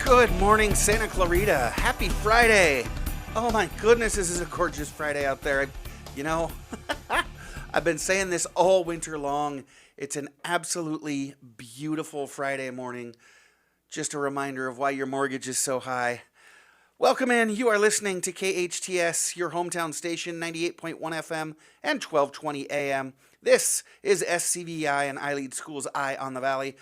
Good morning, Santa Clarita. Happy Friday. Oh my goodness, this is a gorgeous Friday out there. I've been saying this all winter long. It's an absolutely beautiful Friday morning. Just a reminder of why your mortgage is so high. Welcome in. You are listening to KHTS, your hometown station, 98.1 FM and 1220 AM. This is SCVi and iLead Schools Eye on the Valley.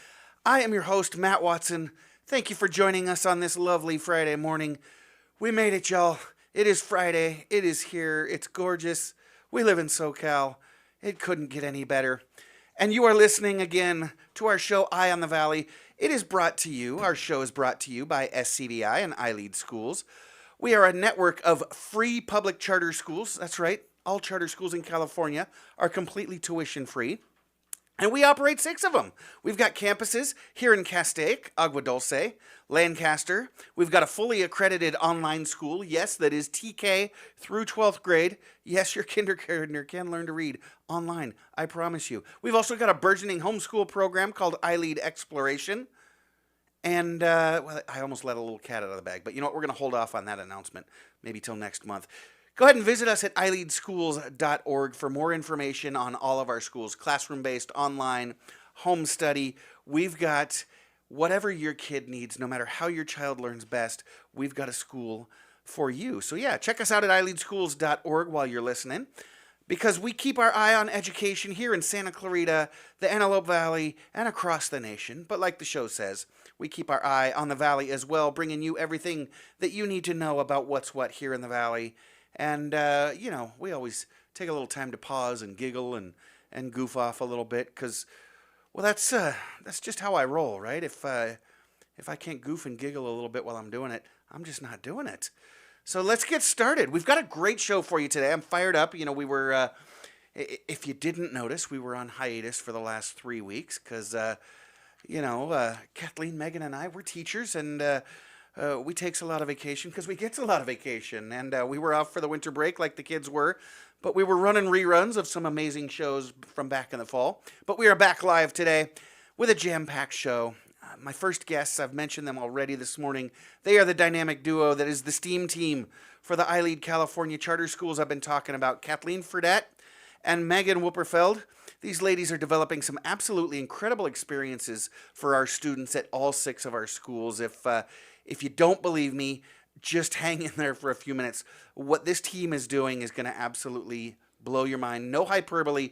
I am your host, Matt Watson. Thank you for joining us on this lovely Friday morning. We made it, y'all. It is Friday. It is here. It's gorgeous. We live in SoCal. It couldn't get any better. And you are listening again to our show, Eye on the Valley. Our show is brought to you by SCVi and iLead Schools. We are a network of free public charter schools. That's right. All charter schools in California are completely tuition free. And we operate 6 of them. We've got campuses here in Castaic, Agua Dulce, Lancaster. We've got a fully accredited online school. Yes, that is TK through 12th grade. Yes, your kindergartner can learn to read online. I promise you. We've also got a burgeoning homeschool program called iLead Exploration. And, I almost let a little cat out of the bag. But you know what? We're going to hold off on that announcement maybe till next month. Go ahead and visit us at ileadschools.org for more information on all of our schools, classroom-based, online, home study. We've got whatever your kid needs, no matter how your child learns best, we've got a school for you. So yeah, check us out at ileadschools.org while you're listening, because we keep our eye on education here in Santa Clarita, the Antelope Valley, and across the nation. But like the show says, we keep our eye on the Valley as well, bringing you everything that you need to know about what's what here in the Valley. And, we always take a little time to pause and giggle and goof off a little bit because, well, that's just how I roll, right? If I can't goof and giggle a little bit while I'm doing it, I'm just not doing it. So let's get started. We've got a great show for you today. I'm fired up. We were, if you didn't notice, we were on hiatus for the last 3 weeks because, Kathleen, Megan, and I, we're teachers, and we takes a lot of vacation because we gets a lot of vacation. And we were off for the winter break like the kids were. But we were running reruns of some amazing shows from back in the fall. But we are back live today with a jam-packed show. My first guests, I've mentioned them already this morning. They are the dynamic duo that is the STEAM team for the iLead California charter schools I've been talking about. Kathleen Fredette and Megan Wupperfeld. These ladies are developing some absolutely incredible experiences for our students at all 6 of our schools. If you don't believe me, just hang in there for a few minutes. What this team is doing is going to absolutely blow your mind. No hyperbole.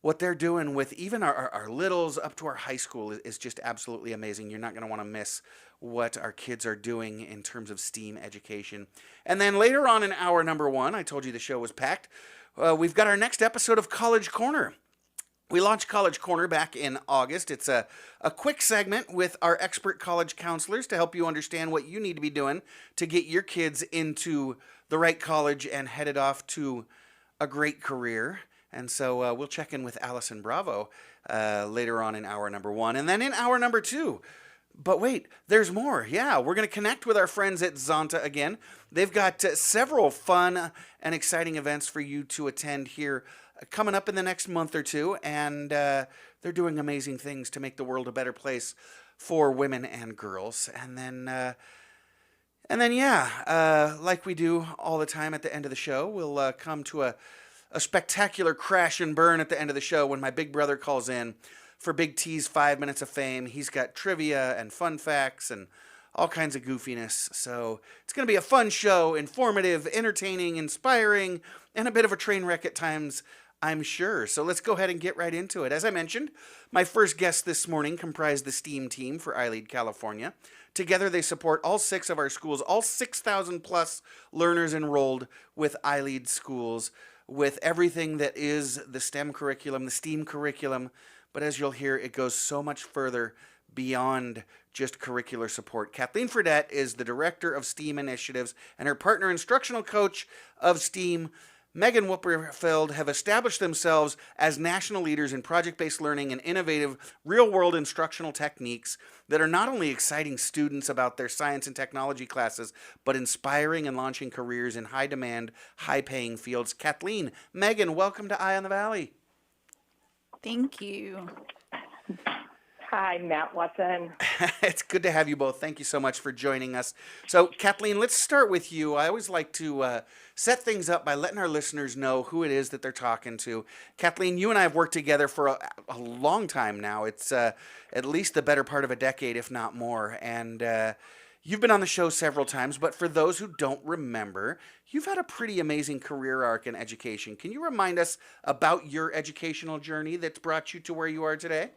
What they're doing with even our littles up to our high school is just absolutely amazing. You're not going to want to miss what our kids are doing in terms of STEAM education. And then later on in hour number 1, I told you the show was packed. We've got our next episode of College Corner. We launched College Corner back in August. It's a quick segment with our expert college counselors to help you understand what you need to be doing to get your kids into the right college and headed off to a great career. And so we'll check in with Allison Bravo later on in hour number 1. And then in hour number 2, but wait, there's more. Yeah, we're going to connect with our friends at Zonta again. They've got several fun and exciting events for you to attend here coming up in the next month or two, and they're doing amazing things to make the world a better place for women and girls. And then, like we do all the time at the end of the show, we'll come to a spectacular crash and burn at the end of the show when my big brother calls in for Big T's 5 Minutes of Fame. He's got trivia and fun facts and all kinds of goofiness. So it's going to be a fun show, informative, entertaining, inspiring, and a bit of a train wreck at times, I'm sure. So let's go ahead and get right into it. As I mentioned, my first guest this morning comprised the STEAM team for iLead California. Together, they support all 6 of our schools, all 6,000 plus learners enrolled with iLead schools, with everything that is the STEM curriculum, the STEAM curriculum. But as you'll hear, it goes so much further beyond just curricular support. Kathleen Fredette is the Director of STEAM Initiatives, and her partner, Instructional Coach of STEAM, Megan Wupperfeld, have established themselves as national leaders in project-based learning and innovative real-world instructional techniques that are not only exciting students about their science and technology classes, but inspiring and launching careers in high-demand, high-paying fields. Kathleen, Megan, welcome to Eye on the Valley. Thank you. Hi, Matt Watson. It's good to have you both. Thank you so much for joining us. So, Kathleen, let's start with you. I always like to set things up by letting our listeners know who it is that they're talking to. Kathleen, you and I have worked together for a long time now. It's at least the better part of a decade, if not more. And you've been on the show several times, but for those who don't remember, you've had a pretty amazing career arc in education. Can you remind us about your educational journey that's brought you to where you are today?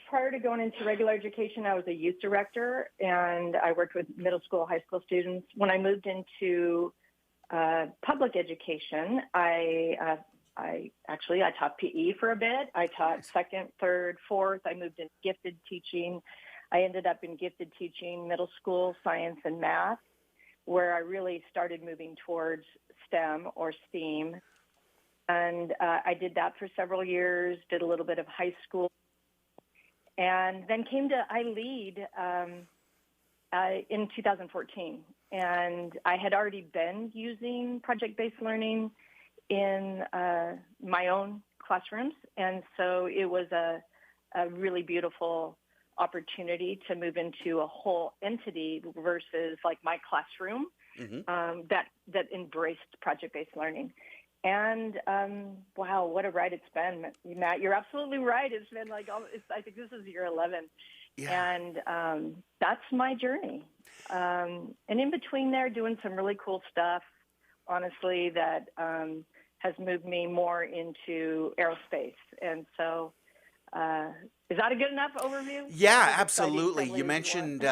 Prior to going into regular education, I was a youth director, and I worked with middle school, high school students. When I moved into public education, I taught PE for a bit. I taught second, third, fourth. I moved into gifted teaching. I ended up in gifted teaching, middle school, science, and math, where I really started moving towards STEM or STEAM. And I did that for several years, did a little bit of high school, and then came to iLead in 2014. And I had already been using project-based learning in my own classrooms. And so it was a really beautiful opportunity to move into a whole entity versus like my classroom that embraced project-based learning. And wow, what a ride it's been, Matt. You're absolutely right. It's been like, I think this is year 11. Yeah. And that's my journey. And in between there, doing some really cool stuff, honestly, that has moved me more into aerospace. And so is that a good enough overview? Yeah, absolutely. You mentioned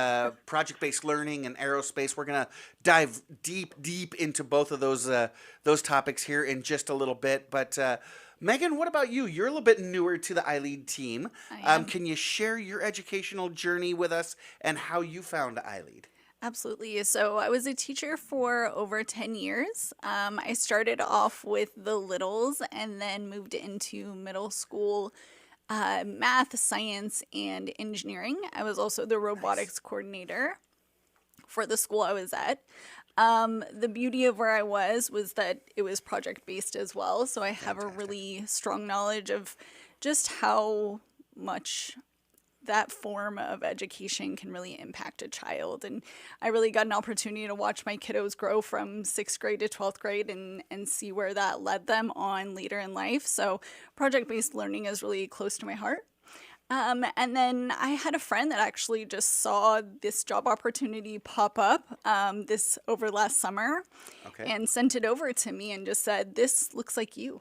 project-based learning and aerospace. We're going to dive deep into both of those topics here in just a little bit. But Megan, what about you? You're a little bit newer to the iLead team. Can you share your educational journey with us and how you found iLead? Absolutely. So I was a teacher for over 10 years. I started off with the littles and then moved into middle school math, science, and engineering. I was also the robotics coordinator for the school I was at. The beauty of where I was that it was project-based as well, so I have a really strong knowledge of just how much that form of education can really impact a child. And I really got an opportunity to watch my kiddos grow from 6th grade to 12th grade and see where that led them on later in life. So project-based learning is really close to my heart. And then I had a friend that actually just saw this job opportunity pop up this over last summer and sent it over to me and just said, "This looks like you."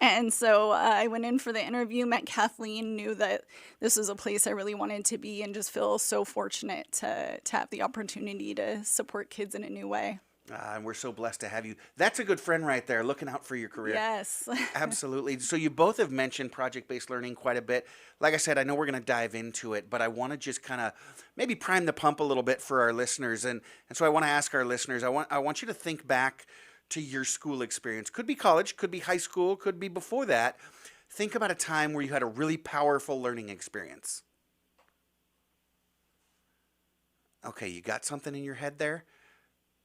And so I went in for the interview, met Kathleen, knew that this was a place I really wanted to be, and just feel so fortunate to have the opportunity to support kids in a new way. And we're so blessed to have you. That's a good friend right there, looking out for your career. Yes. Absolutely. So you both have mentioned project-based learning quite a bit. Like I said, I know we're going to dive into it, but I want to just kind of maybe prime the pump a little bit for our listeners. And so I want to ask our listeners, I want you to think back to your school experience. Could be college, could be high school, could be before that. Think about a time where you had a really powerful learning experience. Okay, you got something in your head there?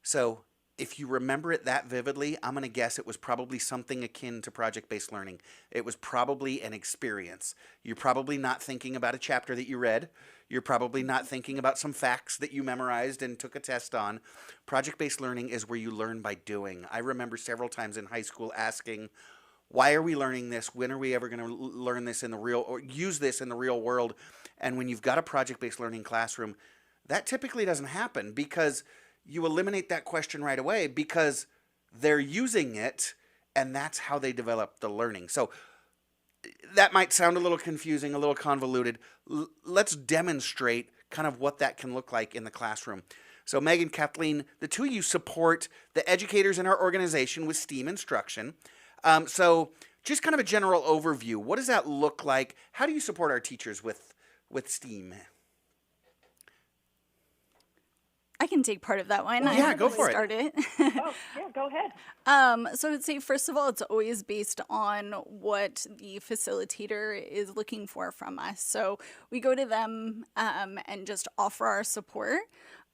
So if you remember it that vividly, I'm going to guess it was probably something akin to project-based learning. It was probably an experience. You're probably not thinking about a chapter that you read. You're probably not thinking about some facts that you memorized and took a test on. Project-based learning is where you learn by doing. I remember several times in high school asking, why are we learning this? When are we ever going to learn this in the real, or use this in the real world? And when you've got a project-based learning classroom, that typically doesn't happen because you eliminate that question right away because they're using it and that's how they develop the learning. So that might sound a little confusing, a little convoluted. Let's demonstrate kind of what that can look like in the classroom. So Megan, Kathleen, the two of you support the educators in our organization with STEAM instruction. So just kind of a general overview. What does that look like? How do you support our teachers with STEAM? I can take part of that one. Yeah, go for it. Start it. Oh, yeah, go ahead. So I would say, first of all, it's always based on what the facilitator is looking for from us. So we go to them and just offer our support.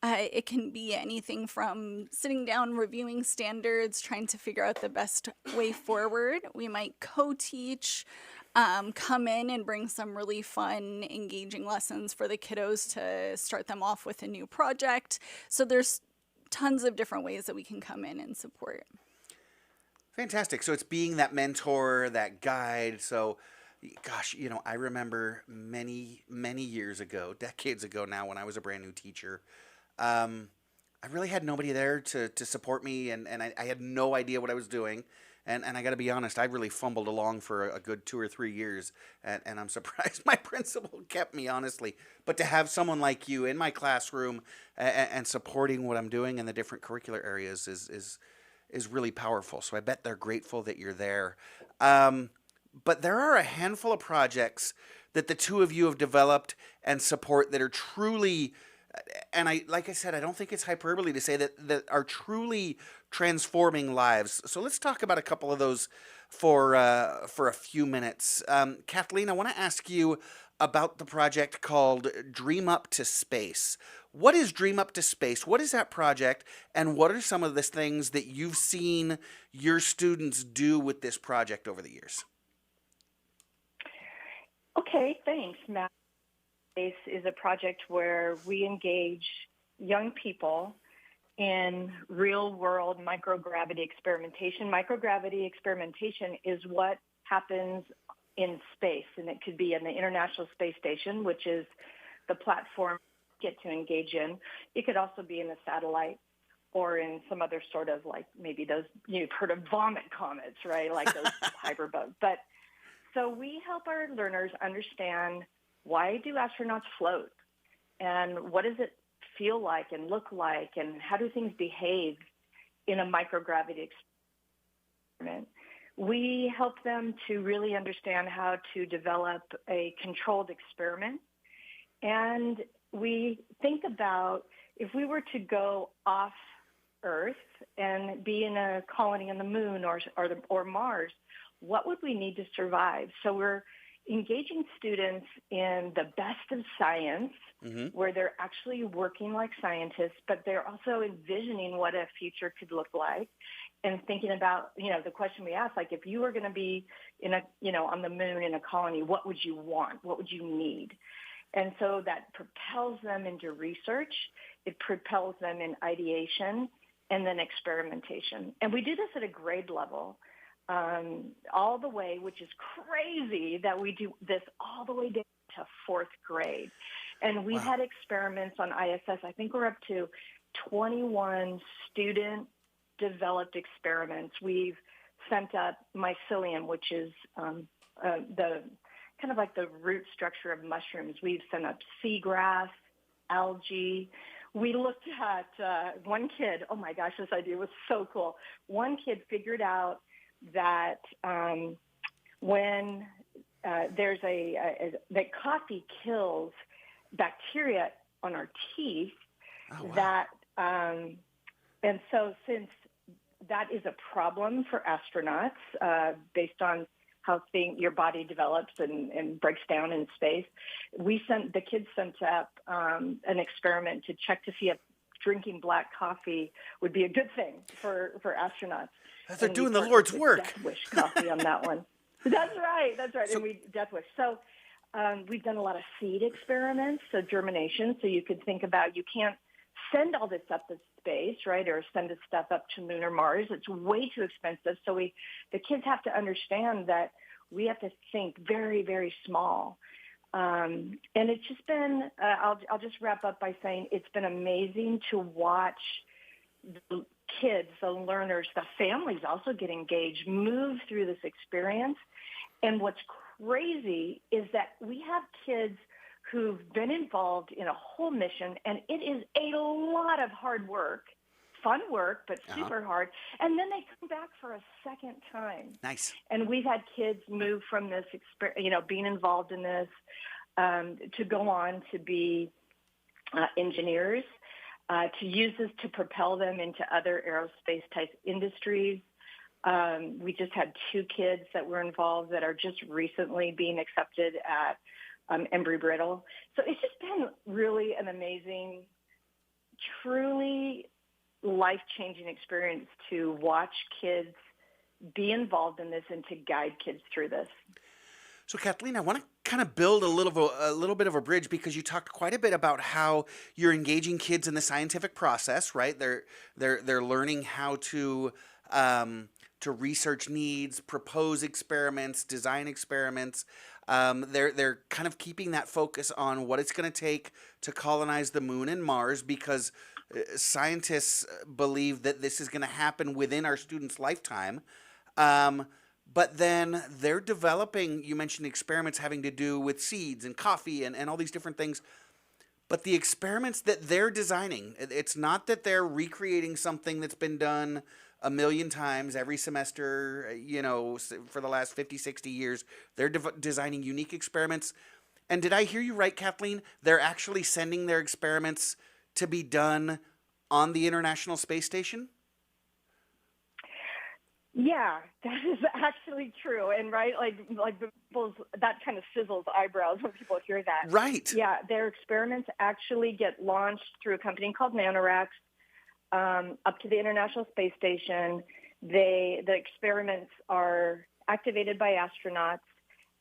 It can be anything from sitting down, reviewing standards, trying to figure out the best way forward. We might co-teach, come in and bring some really fun, engaging lessons for the kiddos to start them off with a new project. So there's tons of different ways that we can come in and support. Fantastic. So it's being that mentor, that guide. So, gosh, I remember many, many years ago, decades ago now, when I was a brand new teacher, I really had nobody there to support me, and I had no idea what I was doing. And I got to be honest, I really fumbled along for a good 2 or 3 years, and I'm surprised my principal kept me, honestly. But to have someone like you in my classroom and supporting what I'm doing in the different curricular areas is really powerful. So I bet they're grateful that you're there. But there are a handful of projects that the two of you have developed and support that are truly, and like I said, I don't think it's hyperbole to say that are truly transforming lives. So let's talk about a couple of those for a few minutes. Kathleen, I want to ask you about the project called Dream Up to Space. What is Dream Up to Space? What is that project? And what are some of the things that you've seen your students do with this project over the years? Okay, thanks, Matt. Space is a project where we engage young people in real-world microgravity experimentation. Microgravity experimentation is what happens in space, and it could be in the International Space Station, which is the platform you get to engage in. It could also be in a satellite or in some other sort of, like, maybe those, you've heard of vomit comets, right? Like those hyperboats. But so we help our learners understand, why do astronauts float? And what does it feel like and look like? And how do things behave in a microgravity experiment? We help them to really understand how to develop a controlled experiment. And we think about, if we were to go off Earth and be in a colony on the moon or Mars, what would we need to survive? So we're engaging students in the best of science, where they're actually working like scientists, but they're also envisioning what a future could look like, and thinking about, the question we asked, like, if you were going to be in on the moon in a colony, what would you want? What would you need? And so that propels them into research. It propels them in ideation and then experimentation. And we do this at a grade level. All the way, which is crazy that we do this all the way down to 4th grade. And we've had experiments on ISS. I think we're up to 21 student-developed experiments. We've sent up mycelium, which is the kind of like the root structure of mushrooms. We've sent up seagrass, algae. We looked at one kid. Oh, my gosh, this idea was so cool. One kid figured out that when there's that coffee kills bacteria on our teeth, that and so since that is a problem for astronauts based on how your body develops and breaks down in space, the kids sent up an experiment to check to see if drinking black coffee would be a good thing for astronauts. They're doing the Lord's work. Death Wish coffee on that one. That's right. So, and Death Wish. So we've done a lot of seed experiments, so germination. So you could think about, you can't send all this up to space, right, or send this stuff up to Moon or Mars. It's way too expensive. So the kids have to understand that we have to think very, very small. And it's just been, I'll just wrap up by saying it's been amazing to watch the kids, the learners, the families also get engaged, move through this experience. And what's crazy is that we have kids who've been involved in a whole mission, and it is a lot of hard work, fun work, but super hard. And then they come back for a second time. Nice. And we've had kids move from this, being involved in this, to go on to be engineers, to use this to propel them into other aerospace type industries. We just had 2 kids that were involved that are just recently being accepted at Embry-Brittle. So it's just been really an amazing truly life-changing experience to watch kids be involved in this and to guide kids through this. So, Kathleen, I want to kind of build a little bit of a bridge, because you talked quite a bit about how you're engaging kids in the scientific process, right? They're learning how to research needs, propose experiments, design experiments. They're kind of keeping that focus on what it's going to take to colonize the moon and Mars, because scientists believe that this is going to happen within our students' lifetime. But then they're developing, you mentioned experiments having to do with seeds and coffee and all these different things. But the experiments that they're designing, it's not that they're recreating something that's been done a million times every semester, for the last 50, 60 years. They're designing unique experiments. And did I hear you right, Kathleen? They're actually sending their experiments to be done on the International Space Station? Yeah, that is actually true. And that kind of sizzles eyebrows when people hear that. Right. Yeah, their experiments actually get launched through a company called NanoRacks up to the International Space Station. The experiments are activated by astronauts,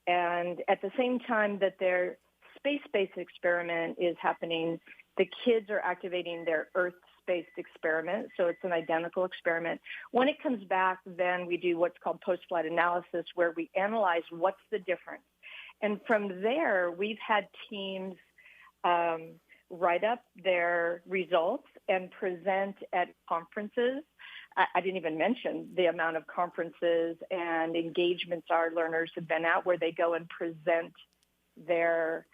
and at the same time that their space-based experiment is happening, the kids are activating their Earth-based experiment, so it's an identical experiment. When it comes back, then we do what's called post-flight analysis, where we analyze what's the difference. And from there, we've had teams write up their results and present at conferences. I didn't even mention the amount of conferences and engagements our learners have been at, where they go and present their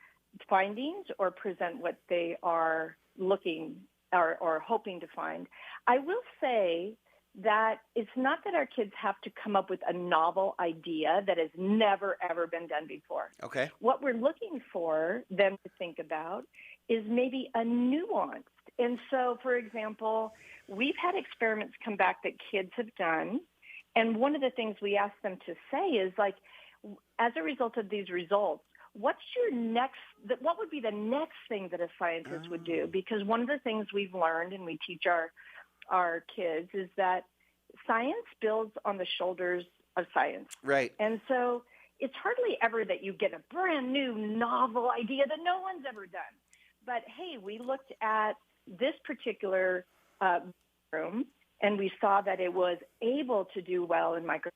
findings or present what they are looking or hoping to find. I will say that it's not that our kids have to come up with a novel idea that has never, ever been done before. Okay. What we're looking for them to think about is maybe a nuance. And so, for example, we've had experiments come back that kids have done, and one of the things we ask them to say is, as a result of these results, what would be the next thing that a scientist would do? Because one of the things we've learned, and we teach our kids, is that science builds on the shoulders of science. Right. And so it's hardly ever that you get a brand new novel idea that no one's ever done. But hey, we looked at this particular room, and we saw that it was able to do well in micro.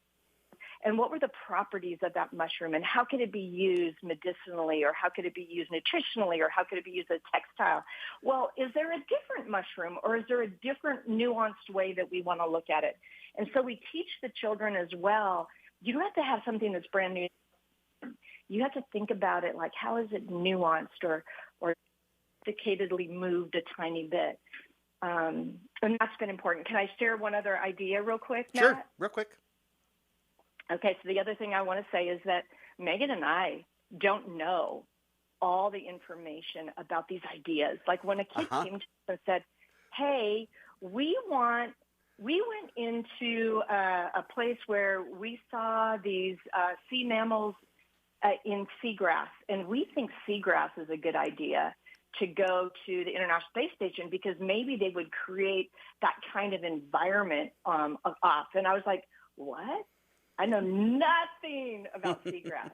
And what were the properties of that mushroom, and how could it be used medicinally, or how could it be used nutritionally, or how could it be used as a textile? Well, is there a different mushroom, or is there a different nuanced way that we want to look at it? And so we teach the children as well, you don't have to have something that's brand new. You have to think about it like, how is it nuanced or sophisticatedly moved a tiny bit? And that's been important. Can I share one other idea real quick, Matt? Sure, real quick. Okay, so the other thing I want to say is that Megan and I don't know all the information about these ideas. Like when a kid came to us and said, hey, we went into a place where we saw these sea mammals in seagrass, and we think seagrass is a good idea to go to the International Space Station because maybe they would create that kind of environment off. And I was like, what? I know nothing about seagrass.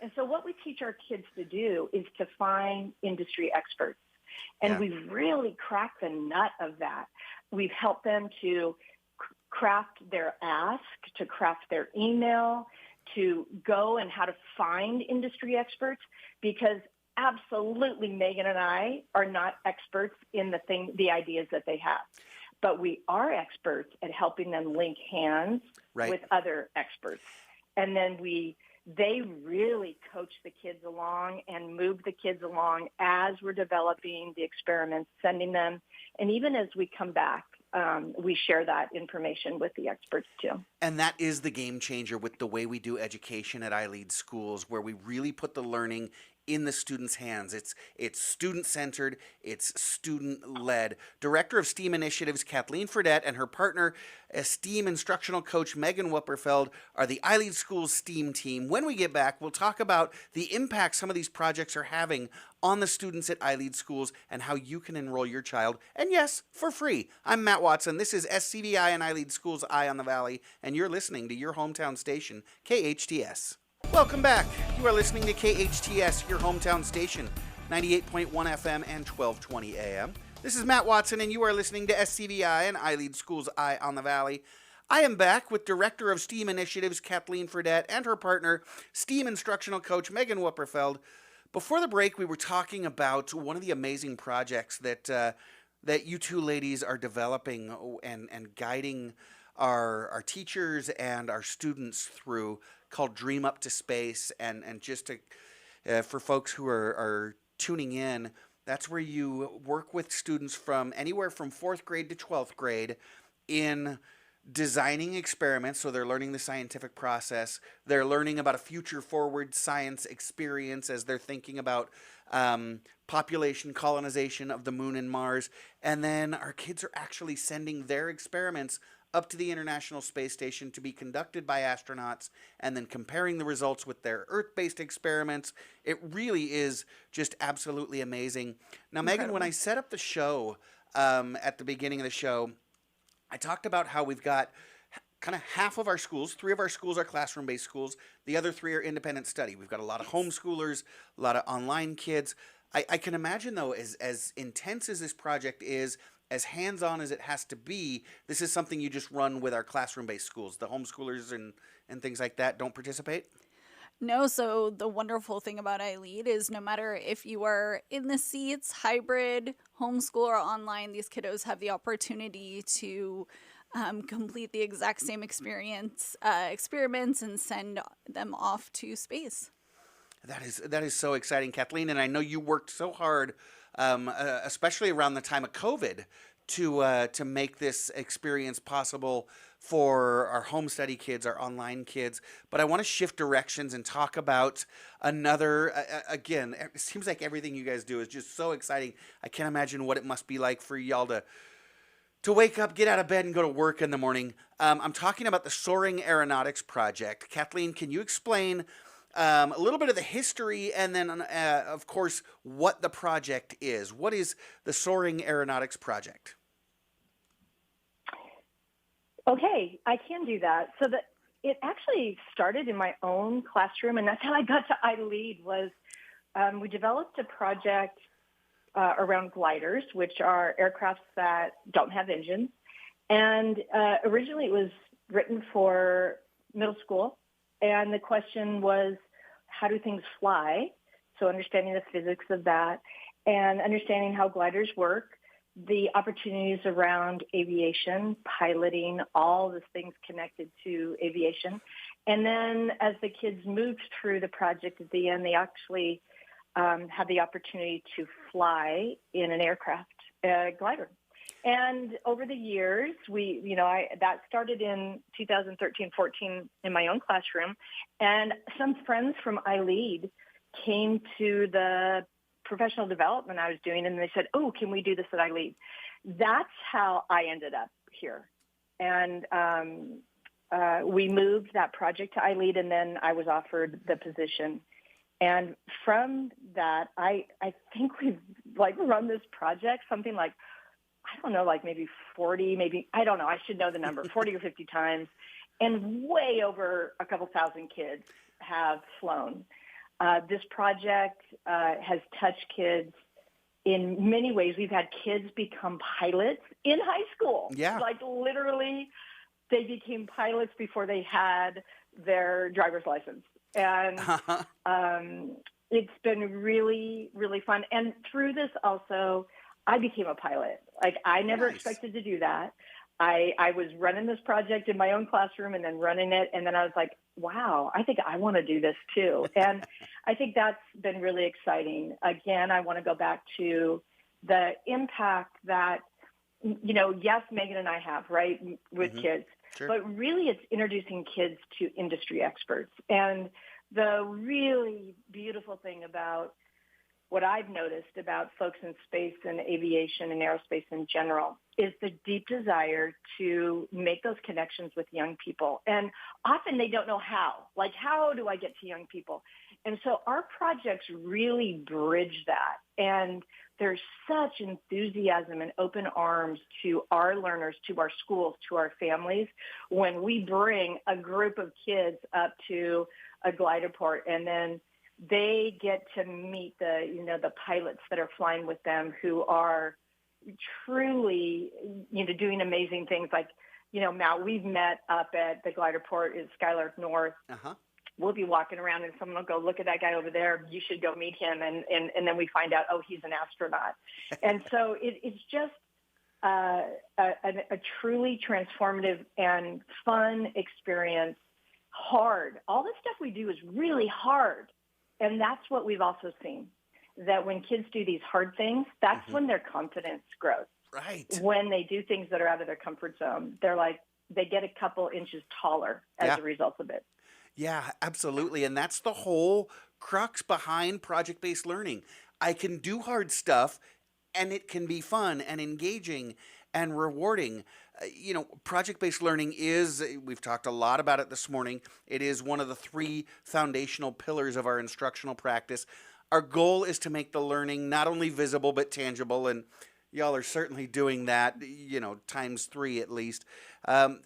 And so what we teach our kids to do is to find industry experts. And we've really cracked the nut of that. We've helped them to craft their ask, to craft their email, to go and how to find industry experts, because absolutely Megan and I are not experts in the ideas that they have. But we are experts at helping them link hands with other experts. And then they really coach the kids along and move the kids along as we're developing the experiments, sending them. And even as we come back, we share that information with the experts too. And that is the game changer with the way we do education at iLead Schools, where we really put the learning in the student's hands. It's student-centered, it's student-led. Director of STEAM Initiatives Kathleen Fredette and her partner, STEAM Instructional Coach Megan Wupperfeld, are the iLead Schools STEAM team. When we get back, we'll talk about the impact some of these projects are having on the students at iLead Schools and how you can enroll your child, and yes, for free. I'm Matt Watson. This is SCVi and iLead Schools Eye on the Valley, and you're listening to your hometown station, KHTS. Welcome back. You are listening to KHTS, your hometown station, 98.1 FM and 1220 AM. This is Matt Watson, and you are listening to SCVi and iLead Schools Eye on the Valley. I am back with Director of STEAM Initiatives Kathleen Fredette and her partner, STEAM Instructional Coach Megan Wupperfeld. Before the break, we were talking about one of the amazing projects that you two ladies are developing and guiding our teachers and our students through, called Dream Up to Space. And just to, for folks who are tuning in, that's where you work with students from anywhere from 4th grade to 12th grade in designing experiments. So they're learning the scientific process. They're learning about a future forward science experience as they're thinking about population colonization of the moon and Mars. And then our kids are actually sending their experiments up to the International Space Station to be conducted by astronauts and then comparing the results with their Earth-based experiments. It really is just absolutely amazing. Now, Megan, when I set up the show at the beginning of the show, I talked about how we've got kind of half of our schools, 3 of our schools are classroom-based schools, the other 3 are independent study. We've got a lot of homeschoolers, a lot of online kids. I can imagine, though, as intense as this project is, as hands-on as it has to be, this is something you just run with our classroom-based schools. The homeschoolers and things like that don't participate? No, so the wonderful thing about iLead is no matter if you are in the seats, hybrid, homeschool, or online, these kiddos have the opportunity to complete the exact same experiments and send them off to space. That is so exciting, Kathleen, and I know you worked so hard, especially around the time of COVID, to make this experience possible for our home study kids, our online kids. But I want to shift directions and talk about another, again, it seems like everything you guys do is just so exciting. I can't imagine what it must be like for y'all to wake up, get out of bed, and go to work in the morning. I'm talking about the Soaring Aeronautics Project. Kathleen, can you explain a little bit of the history and then, of course, what the project is? What is the Soaring Aeronautics Project? Okay, I can do that. So it actually started in my own classroom, and that's how I got to iLead. Was we developed a project around gliders, which are aircrafts that don't have engines. And originally it was written for middle school, and the question was, how do things fly? So understanding the physics of that and understanding how gliders work, the opportunities around aviation, piloting, all the things connected to aviation. And then as the kids moved through the project at the end, they actually had the opportunity to fly in an aircraft glider. And over the years, that started in 2013-14 in my own classroom. And some friends from iLead came to the professional development I was doing, and they said, oh, can we do this at iLead? That's how I ended up here. And we moved that project to iLead, and then I was offered the position. And from that, I think we've run this project something like, I don't know, maybe 40, I don't know, I should know the number, 40 or 50 times. And way over a couple thousand kids have flown. This project has touched kids in many ways. We've had kids become pilots in high school. Yeah. Literally, they became pilots before they had their driver's license. And it's been really, really fun. And through this also, I became a pilot. I never expected to do that. I was running this project in my own classroom and then running it. And then I was like, wow, I think I want to do this too. And I think that's been really exciting. Again, I want to go back to the impact that, yes, Megan and I have, right, with kids. Sure. But really it's introducing kids to industry experts. And the really beautiful thing about what I've noticed about folks in space and aviation and aerospace in general is the deep desire to make those connections with young people. And often they don't know how. Like, how do I get to young people? And so our projects really bridge that. And there's such enthusiasm and open arms to our learners, to our schools, to our families when we bring a group of kids up to a glider port, and then they get to meet the pilots that are flying with them who are truly, doing amazing things. Like, Matt, we've met up at the glider port in Skylark North. Uh-huh. We'll be walking around and someone will go, look at that guy over there. You should go meet him. And then we find out, oh, he's an astronaut. And so it's just a truly transformative and fun experience. Hard. All the stuff we do is really hard. And that's what we've also seen, that when kids do these hard things, that's when their confidence grows. Right. When they do things that are out of their comfort zone, they get a couple inches taller as a result of it. Yeah, absolutely. And that's the whole crux behind project-based learning. I can do hard stuff, and it can be fun and engaging and rewarding. Project-based learning we've talked a lot about it this morning. It is one of the 3 foundational pillars of our instructional practice. Our goal is to make the learning not only visible, but tangible. And y'all are certainly doing that, times 3 at least.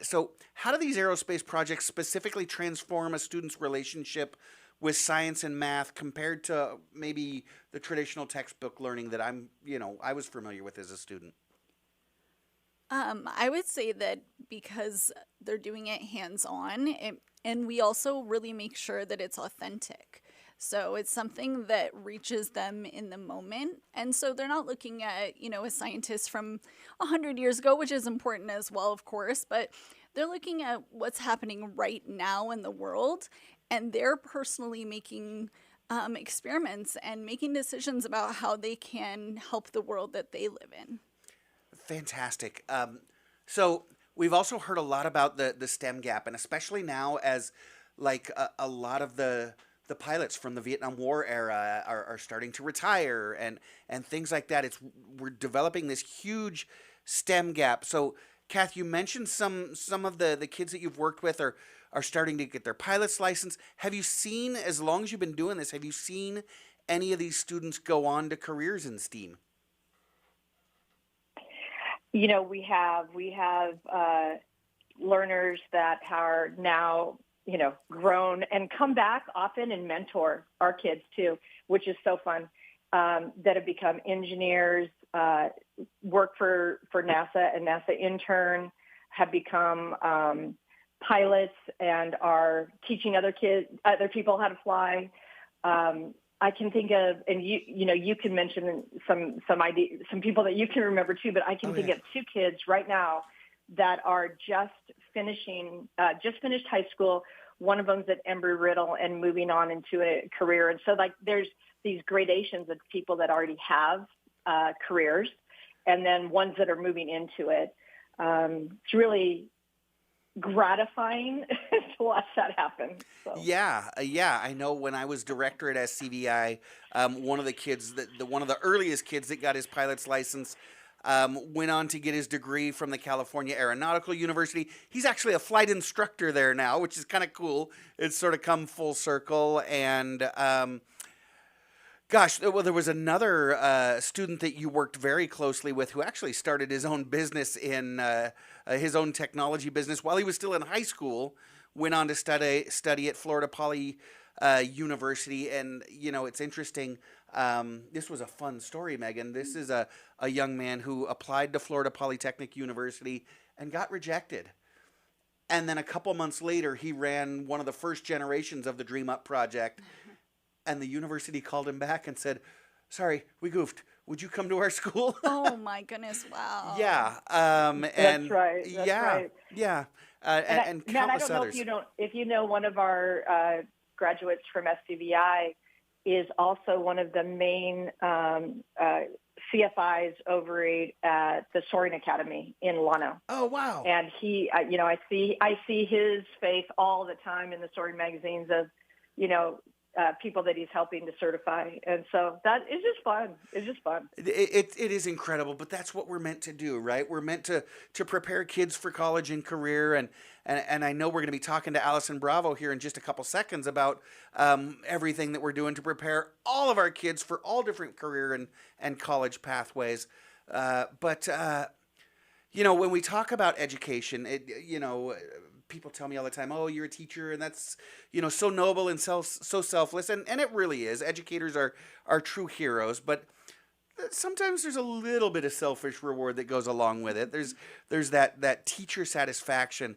So how do these aerospace projects specifically transform a student's relationship with science and math compared to maybe the traditional textbook learning that I was familiar with as a student? I would say that because they're doing it hands-on, and we also really make sure that it's authentic. So it's something that reaches them in the moment. And so they're not looking at, a scientist from 100 years ago, which is important as well, of course, but they're looking at what's happening right now in the world, and they're personally making experiments and making decisions about how they can help the world that they live in. Fantastic. So we've also heard a lot about the STEM gap, and especially now as a lot of the pilots from the Vietnam War era are starting to retire and things like that. We're developing this huge STEM gap. So Kath, you mentioned some of the kids that you've worked with are starting to get their pilot's license. Have you seen, as long as you've been doing this, have you seen any of these students go on to careers in STEAM? We have learners that are now, grown and come back often and mentor our kids too, which is so fun, that have become engineers, work for NASA and NASA intern, have become pilots and are teaching other people how to fly. I can think of, and you can mention some people that you can remember too, but I can think of 2 kids right now that are just finished high school. One of them's at Embry-Riddle and moving on into a career. And so there's these gradations of people that already have careers, and then ones that are moving into it. It's really gratifying to watch that happen. So. Yeah. I know when I was director at SCVi, one of the kids, one of the earliest kids that got his pilot's license, went on to get his degree from the California Aeronautical University. He's actually a flight instructor there now, which is kind of cool. It's sort of come full circle. And there was another student that you worked very closely with who actually started his own business in his own technology business while he was still in high school. Went on to study at Florida Poly University, and it's interesting. This was a fun story, Megan. This is a young man who applied to Florida Polytechnic University and got rejected. And then a couple months later, he ran one of the first generations of the Dream Up project. And the university called him back and said, "Sorry, we goofed. Would you come to our school?" Oh my goodness! Wow. Yeah. That's right. That's right. Yeah. And Matt, I countless don't know others. if you know one of our graduates from SCVi is also one of the main CFIs over at the Soaring Academy in Lano. Oh wow! And he, I see his face all the time in the Soaring magazines of, people that he's helping to certify. And so that is just fun. It's just fun. It is incredible, but that's what we're meant to do, right? We're meant to prepare kids for college and career. And I know we're going to be talking to Allison Bravo here in just a couple seconds about everything that we're doing to prepare all of our kids for all different career and college pathways. But when we talk about education, people tell me all the time, oh, you're a teacher, and that's, so noble and so selfless. And it really is. Educators are true heroes, but sometimes there's a little bit of selfish reward that goes along with it. There's that teacher satisfaction.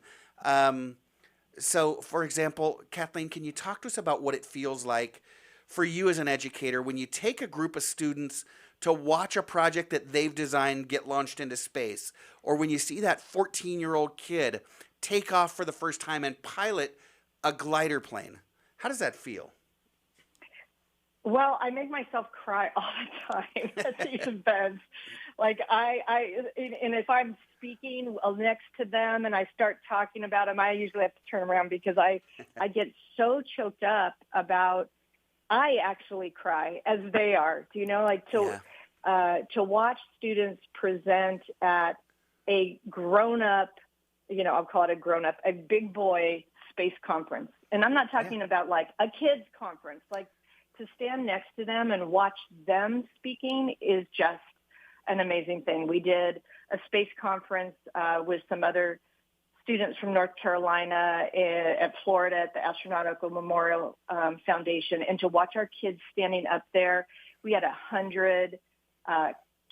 So, for example, Kathleen, can you talk to us about what it feels like for you as an educator when you take a group of students to watch a project that they've designed get launched into space, or when you see that 14-year-old kid take off for the first time and pilot a glider plane? How does that feel? Well, I make myself cry all the time at these events. Like and if I'm speaking next to them and I start talking about them, I usually have to turn around because I get so choked up about, I actually cry as they are. Do you know, to watch students present at a grown-up, I'll call it a big boy space conference. And I'm not talking about like a kids conference. Like, to stand next to them and watch them speaking is just an amazing thing. We did a space conference with some other students from North Carolina at Florida at the Astronautical Memorial Foundation. And to watch our kids standing up there, we had 100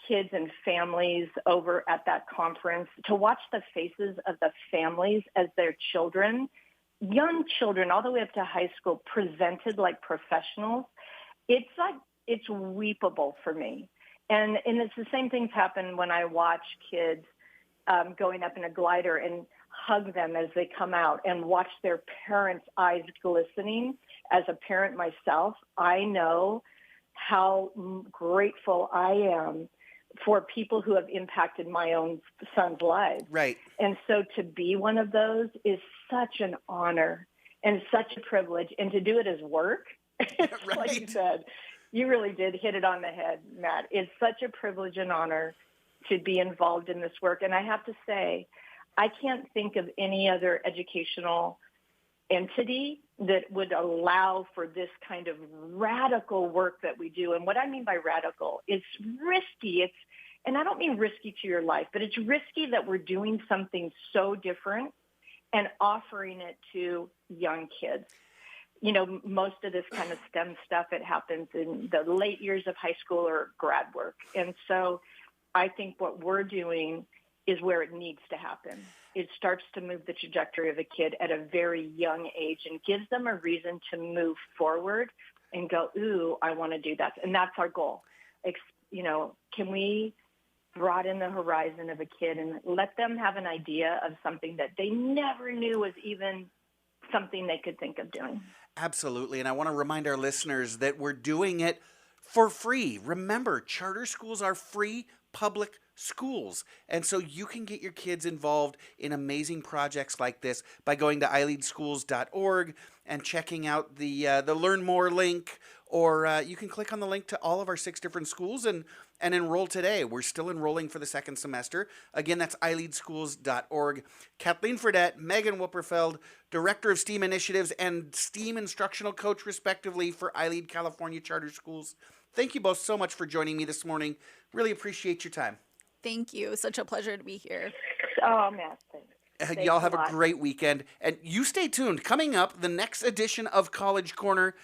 kids and families over at that conference. To watch the faces of the families as their children, young children all the way up to high school, presented like professionals, it's weepable for me. And it's the same things happen when I watch kids going up in a glider and hug them as they come out and watch their parents' eyes glistening. As a parent myself, I know how grateful I am for people who have impacted my own son's lives. Right. And so to be one of those is such an honor and such a privilege. And to do it as work, Right. like you said, you really did hit it on the head, Matt. It's such a privilege and honor to be involved in this work. And I have to say, I can't think of any other educational entity that would allow for this kind of radical work that we do. And what I mean by radical, it's risky. And I don't mean risky to your life, but it's risky that we're doing something so different and offering it to young kids. Most of this kind of STEM stuff, it happens in the late years of high school or grad work. And so I think what we're doing is where it needs to happen. It starts to move the trajectory of a kid at a very young age and gives them a reason to move forward and go, ooh, I want to do that. And that's our goal. Can we broaden the horizon of a kid and let them have an idea of something that they never knew was even something they could think of doing? Absolutely. And I want to remind our listeners that we're doing it for free. Remember, charter schools are free public schools. And so you can get your kids involved in amazing projects like this by going to ileadschools.org and checking out the Learn More link, or you can click on the link to all of our 6 different schools and enroll today. We're still enrolling for the second semester. Again, that's ileadschools.org. Kathleen Fredette, Megan Wupperfeld, Director of STEAM Initiatives and STEAM Instructional Coach, respectively, for iLead California Charter Schools. Thank you both so much for joining me this morning. Really appreciate your time. Thank you. Such a pleasure to be here. Oh, Matt, thanks. Y'all have a great weekend. And you stay tuned. Coming up, the next edition of College Corner.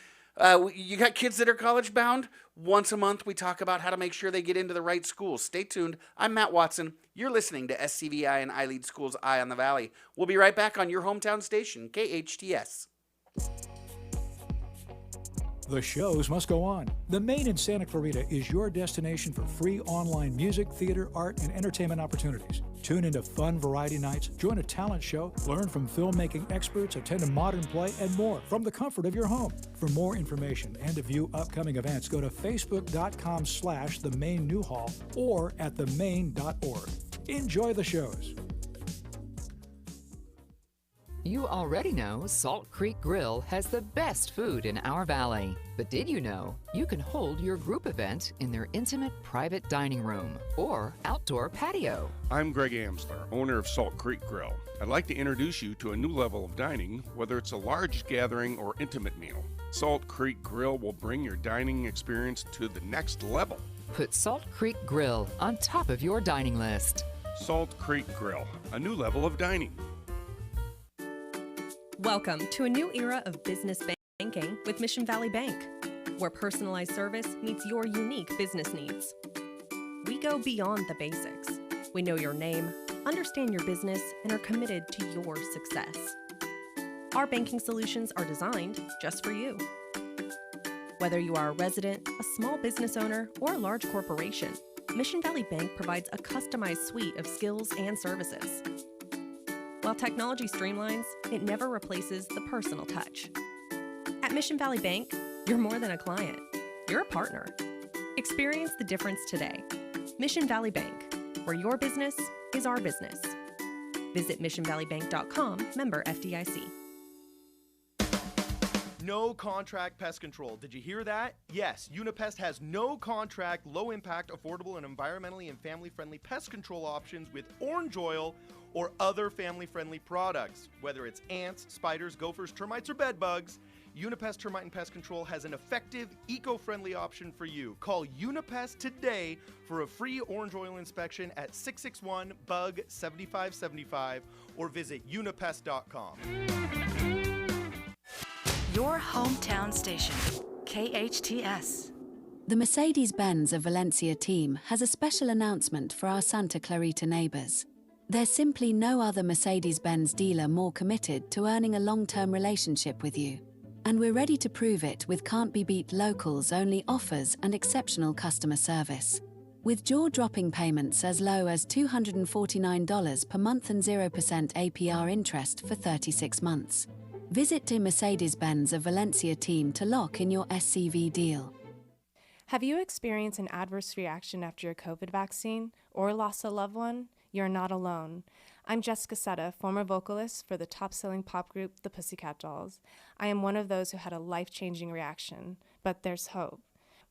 You got kids that are college bound? Once a month, we talk about how to make sure they get into the right schools. Stay tuned. I'm Matt Watson. You're listening to SCVi and iLead Schools Eye on the Valley. We'll be right back on your hometown station, KHTS. The shows must go on. The Main in Santa Clarita is your destination for free online music, theater, art, and entertainment opportunities. Tune into fun variety nights, join a talent show, learn from filmmaking experts, attend a modern play, and more from the comfort of your home. For more information and to view upcoming events, go to facebook.com/themain-newhall or at themain.org. Enjoy the shows. You already know Salt Creek Grill has the best food in our valley. But did you know you can hold your group event in their intimate private dining room or outdoor patio? I'm Greg Amsler, owner of Salt Creek Grill. I'd like to introduce you to a new level of dining, whether it's a large gathering or intimate meal. Salt Creek Grill will bring your dining experience to the next level. Put Salt Creek Grill on top of your dining list. Salt Creek Grill, a new level of dining. Welcome to a new era of business banking with Mission Valley Bank, where personalized service meets your unique business needs. We go beyond the basics. We know your name, understand your business, and are committed to your success. Our banking solutions are designed just for you. Whether you are a resident, a small business owner, or a large corporation, Mission Valley Bank provides a customized suite of skills and services. While technology streamlines, it never replaces the personal touch. At Mission Valley Bank, you're more than a client. You're a partner. Experience the difference today. Mission Valley Bank, where your business is our business. Visit missionvalleybank.com, member FDIC. No contract pest control. Did you hear that? Yes, Unipest has no contract, low impact, affordable, and environmentally and family friendly pest control options with orange oil or other family friendly products. Whether it's ants, spiders, gophers, termites, or bed bugs, Unipest Termite and Pest Control has an effective, eco-friendly option for you. Call Unipest today for a free orange oil inspection at 661-BUG-7575 or visit unipest.com. Your hometown station, KHTS. The Mercedes-Benz of Valencia team has a special announcement for our Santa Clarita neighbors. There's simply no other Mercedes-Benz dealer more committed to earning a long-term relationship with you. And we're ready to prove it with can't-be-beat locals-only offers and exceptional customer service. With jaw-dropping payments as low as $249 per month and 0% APR interest for 36 months. Visit the Mercedes-Benz of Valencia team to lock in your SCVi deal. Have you experienced an adverse reaction after your COVID vaccine or lost a loved one? You're not alone. I'm Jessica Setta, former vocalist for the top-selling pop group The Pussycat Dolls. I am one of those who had a life-changing reaction, but there's hope.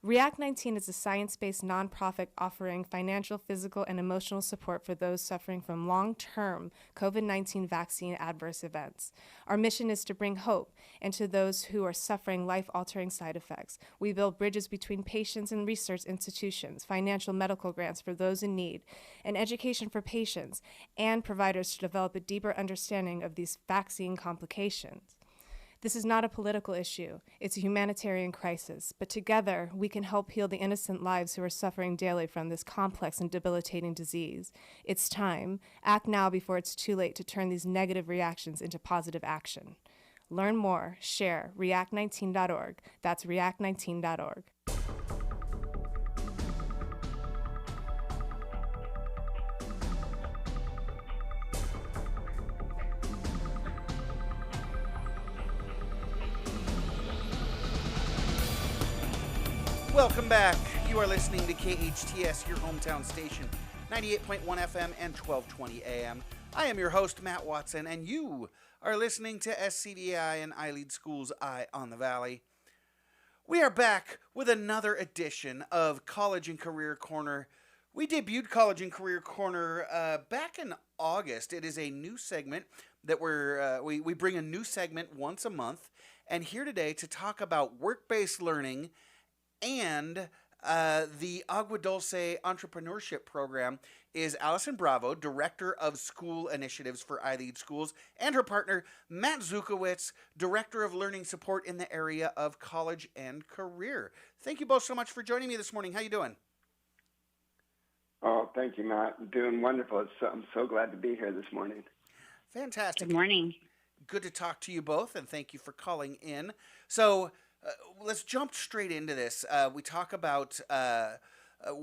React 19 is a science-based nonprofit offering financial, physical, and emotional support for those suffering from long-term COVID-19 vaccine adverse events. Our mission is to bring hope and to those who are suffering life-altering side effects. We build bridges between patients and research institutions, financial medical grants for those in need, and education for patients and providers to develop a deeper understanding of these vaccine complications. This is not a political issue, it's a humanitarian crisis, but together we can help heal the innocent lives who are suffering daily from this complex and debilitating disease. It's time. Act now before it's too late to turn these negative reactions into positive action. Learn more, share, react19.org. That's react19.org. Welcome back. You are listening to KHTS, your hometown station, 98.1 FM and 1220 AM. I am your host, Matt Watson, and you are listening to SCVi and iLead School's Eye on the Valley. We are back with another edition of College and Career Corner. We debuted College and Career Corner back in August. It is a new segment that we bring a new segment once a month, and here today to talk about work-based learning and the Agua Dulce Entrepreneurship Program is Allison Bravo, Director of School Initiatives for iLead Schools, and her partner, Matt Zuchowicz, Director of Learning Support in the area of college and career. Thank you both so much for joining me this morning. How you doing? Oh, thank you, Matt. I'm doing wonderful. I'm so glad to be here this morning. Fantastic. Good morning. Good to talk to you both, and thank you for calling in. So, let's jump straight into this. We talk about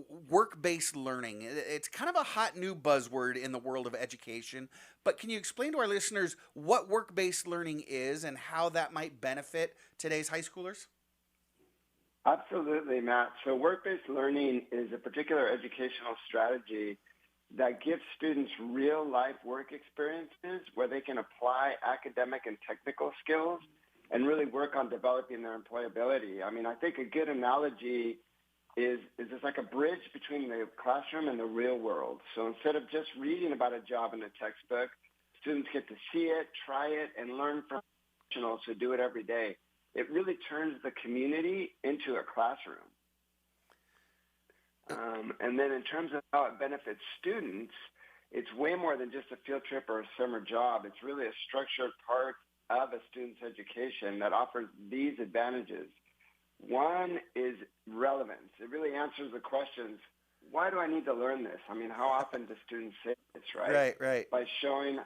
work-based learning. It's kind of a hot new buzzword in the world of education, but can you explain to our listeners what work-based learning is and how that might benefit today's high schoolers? Absolutely, Matt. So work-based learning is a particular educational strategy that gives students real-life work experiences where they can apply academic and technical skills and really work on developing their employability. I mean, I think a good analogy is it's like a bridge between the classroom and the real world. So instead of just reading about a job in a textbook, students get to see it, try it, and learn from professionals who do it every day. It really turns the community into a classroom. And then in terms of how it benefits students, it's way more than just a field trip or a summer job. It's really a structured part of a student's education that offers these advantages. One is relevance. It really answers the questions, why do I need to learn this? I mean, how often do students say this, right? Right. By showing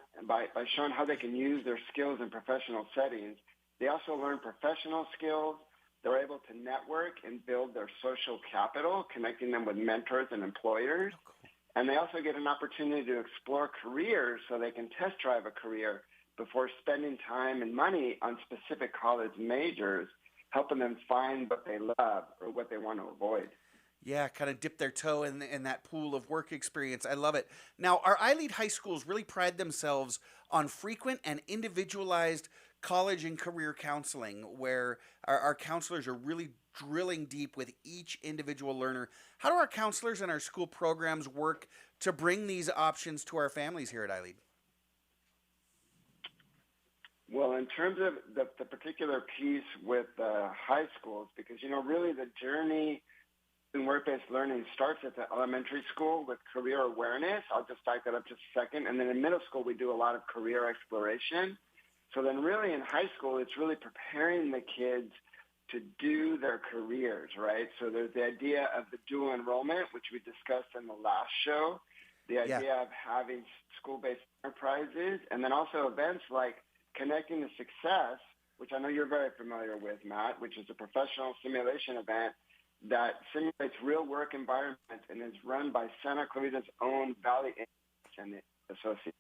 how they can use their skills in professional settings, they also learn professional skills. They're able to network and build their social capital, connecting them with mentors and employers. Oh, cool. And they also get an opportunity to explore careers so they can test drive a career before spending time and money on specific college majors, helping them find what they love or what they want to avoid. Yeah, kind of dip their toe in that pool of work experience. I love it. Now, our iLead high schools really pride themselves on frequent and individualized college and career counseling, where our counselors are really drilling deep with each individual learner. How do our counselors and our school programs work to bring these options to our families here at iLead? Well, in terms of the particular piece with high schools, because, really the journey in work-based learning starts at the elementary school with career awareness. I'll just back that up just a second. And then in middle school, we do a lot of career exploration. So then really in high school, it's really preparing the kids to do their careers, right? So there's the idea of the dual enrollment, which we discussed in the last show, the idea of having school-based enterprises, and then also events like Connecting to Success, which I know you're very familiar with, Matt, which is a professional simulation event that simulates real work environments and is run by Santa Clarita's own Valley Association.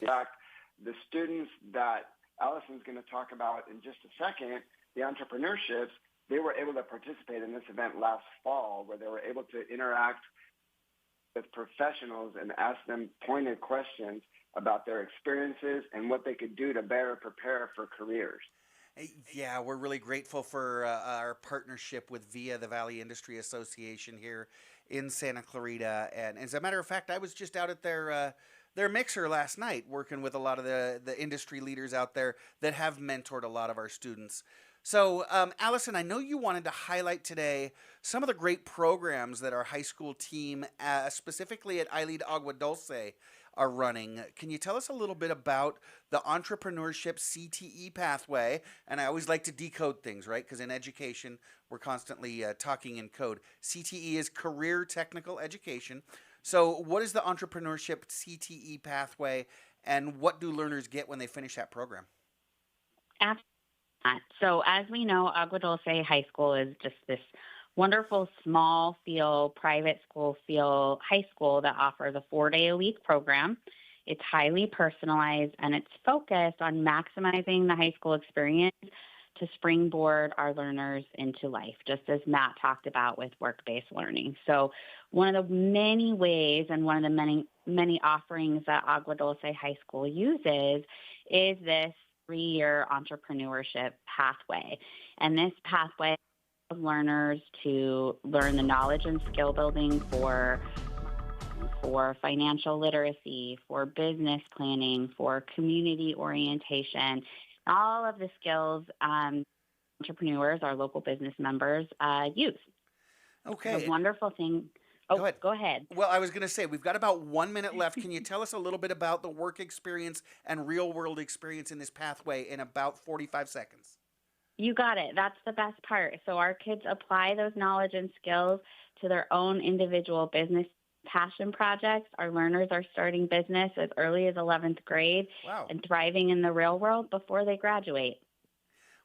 In fact, the students that Allison's going to talk about in just a second, the entrepreneurships, they were able to participate in this event last fall where they were able to interact with professionals and ask them pointed questions about their experiences and what they could do to better prepare for careers. Yeah, we're really grateful for our partnership with VIA, the Valley Industry Association here in Santa Clarita. And as a matter of fact, I was just out at their mixer last night working with a lot of the industry leaders out there that have mentored a lot of our students. So, Allison, I know you wanted to highlight today some of the great programs that our high school team, specifically at iLead Agua Dulce, are running. Can you tell us a little bit about the entrepreneurship CTE pathway? And I always like to decode things, right? Because in education, we're constantly talking in code. CTE is Career Technical Education. So what is the entrepreneurship CTE pathway, and what do learners get when they finish that program? Absolutely. So as we know, Agua Dulce High School is just this wonderful small private school high school that offers a 4-day-a-week program. It's highly personalized, and it's focused on maximizing the high school experience to springboard our learners into life, just as Matt talked about with work-based learning. So one of the many ways and one of the many offerings that Agua Dulce High School uses is this 3-year entrepreneurship pathway. And this pathway allows learners to learn the knowledge and skill building for financial literacy, for business planning, for community orientation, all of the skills entrepreneurs, our local business members, use. Okay. The wonderful thing. Oh, go ahead. Well, I was going to say, we've got about 1 minute left. Can you tell us a little bit about the work experience and real-world experience in this pathway in about 45 seconds? You got it. That's the best part. So our kids apply those knowledge and skills to their own individual business passion projects. Our learners are starting business as early as 11th grade and thriving in the real world before they graduate.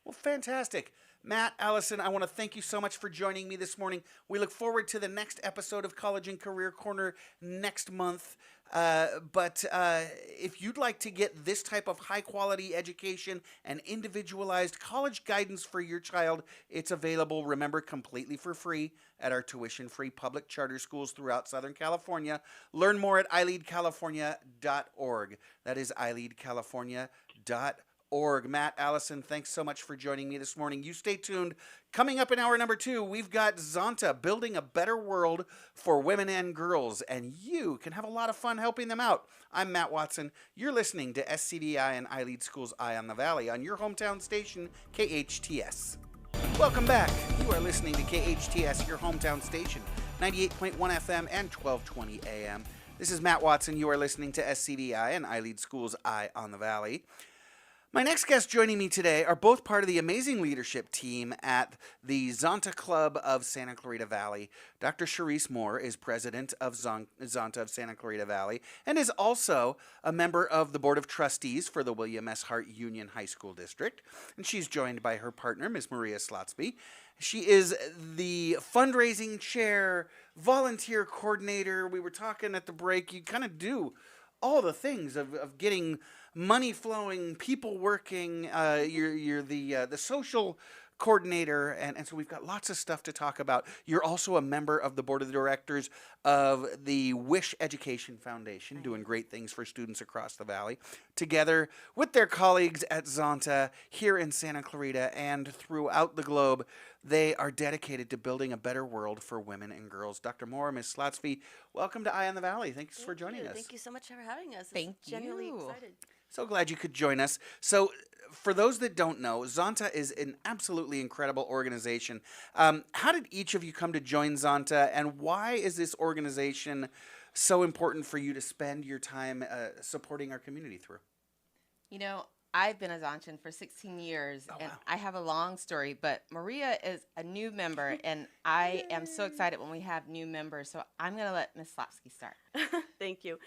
Well, fantastic. Matt, Allison, I want to thank you so much for joining me this morning. We look forward to the next episode of College and Career Corner next month. But if you'd like to get this type of high-quality education and individualized college guidance for your child, it's available, remember, completely for free at our tuition-free public charter schools throughout Southern California. Learn more at ileadcalifornia.org. That is ileadcalifornia.org. Matt, Allison, thanks so much for joining me this morning. You stay tuned. Coming up in hour number 2, we've got Zonta, building a better world for women and girls, and you can have a lot of fun helping them out. I'm Matt Watson. You're listening to SCVi and iLead Schools Eye on the Valley on your hometown station, KHTS. Welcome back. You are listening to KHTS, your hometown station, 98.1 FM and 1220 AM. This is Matt Watson. You are listening to SCVi and iLead Schools Eye on the Valley. My next guests joining me today are both part of the amazing leadership team at the Zonta Club of Santa Clarita Valley. Dr. Cherise Moore is president of Zonta of Santa Clarita Valley and is also a member of the Board of Trustees for the William S. Hart Union High School District. And she's joined by her partner, Ms. Maria Slotsve. She is the fundraising chair, volunteer coordinator. We were talking at the break. You kind of do all the things of getting money flowing, people working. You're the social coordinator, and so we've got lots of stuff to talk about. You're also a member of the board of directors of the Wish Education Foundation, doing great things for students across the valley, together with their colleagues at Zonta here in Santa Clarita and throughout the globe. They are dedicated to building a better world for women and girls. Dr. Moore, Ms. Slotsve, welcome to Eye on the Valley. Thanks for joining us. Thank you so much for having us. Thank you. Genuinely excited. So glad you could join us. So, for those that don't know, Zonta is an absolutely incredible organization. How did each of you come to join Zonta, and why is this organization so important for you to spend your time supporting our community through? You know, I've been a Zontan for 16 years, and I have a long story, but Maria is a new member, and I am so excited when we have new members, so I'm going to let Ms. Slotsve start. Thank you.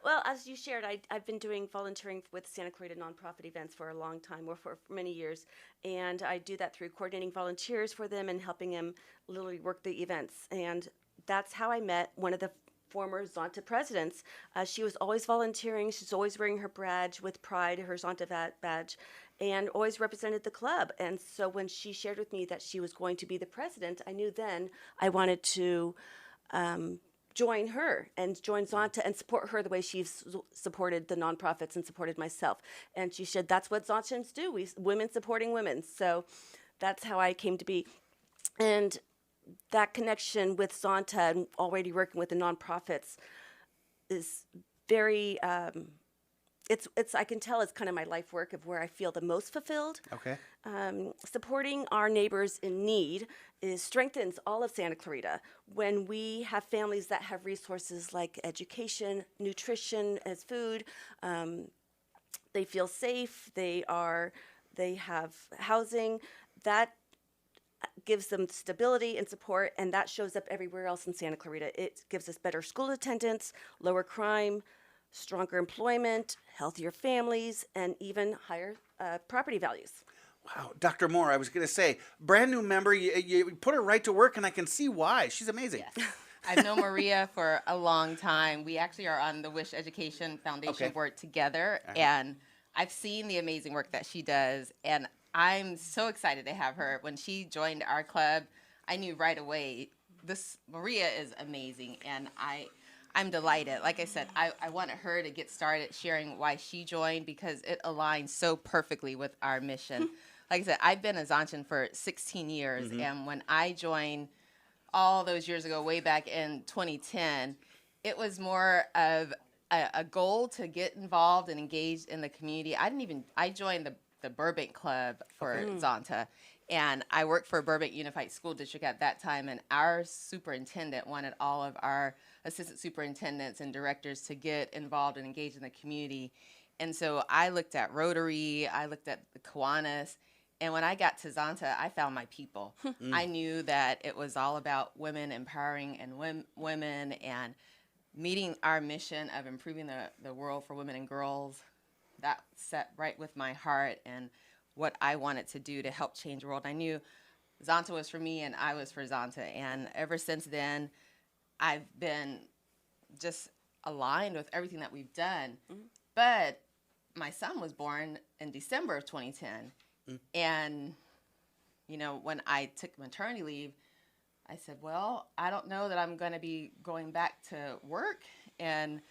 Well, as you shared, I've been doing volunteering with Santa Clarita nonprofit events for a long time, or for many years, and I do that through coordinating volunteers for them and helping them literally work the events, and that's how I met one of the former Zonta presidents. She was always volunteering. She's always wearing her badge with pride, her Zonta badge, and always represented the club. And so when she shared with me that she was going to be the president, I knew then I wanted to join her and join Zonta and support her the way she's supported the nonprofits and supported myself. And she said, that's what Zontans do, women supporting women. So that's how I came to be. And that connection with Zonta and already working with the nonprofits is very, it's I can tell it's kind of my life work of where I feel the most fulfilled. Okay. Supporting our neighbors in need strengthens all of Santa Clarita. When we have families that have resources like education, nutrition as food, they feel safe, they have housing, that gives them stability and support, and that shows up everywhere else in Santa Clarita. It gives us better school attendance, lower crime, stronger employment, healthier families, and even higher property values. Wow. Dr. Moore, I was going to say, brand new member, you put her right to work, and I can see why. She's amazing. Yes. I've known Maria for a long time. We actually are on the Wish Education Foundation board together, and I've seen the amazing work that she does, and I'm so excited to have her. When she joined our club, I knew right away, Maria is amazing, and I'm delighted. Like I said, I wanted her to get started sharing why she joined because it aligns so perfectly with our mission. Like I said, I've been a Zontan for 16 years, and when I joined all those years ago, way back in 2010, it was more of a goal to get involved and engaged in the community. I joined the Burbank Club for Zonta, and I worked for Burbank Unified School District at that time, and our superintendent wanted all of our assistant superintendents and directors to get involved and engaged in the community. And so I looked at Rotary, I looked at the Kiwanis, and when I got to Zonta, I found my people. I knew that it was all about women empowering and women and meeting our mission of improving the world for women and girls. That set right with my heart and what I wanted to do to help change the world. I knew Zonta was for me and I was for Zonta. And ever since then, I've been just aligned with everything that we've done. But my son was born in December of 2010. And, you know, when I took maternity leave, I said, well, I don't know that I'm going to be going back to work. And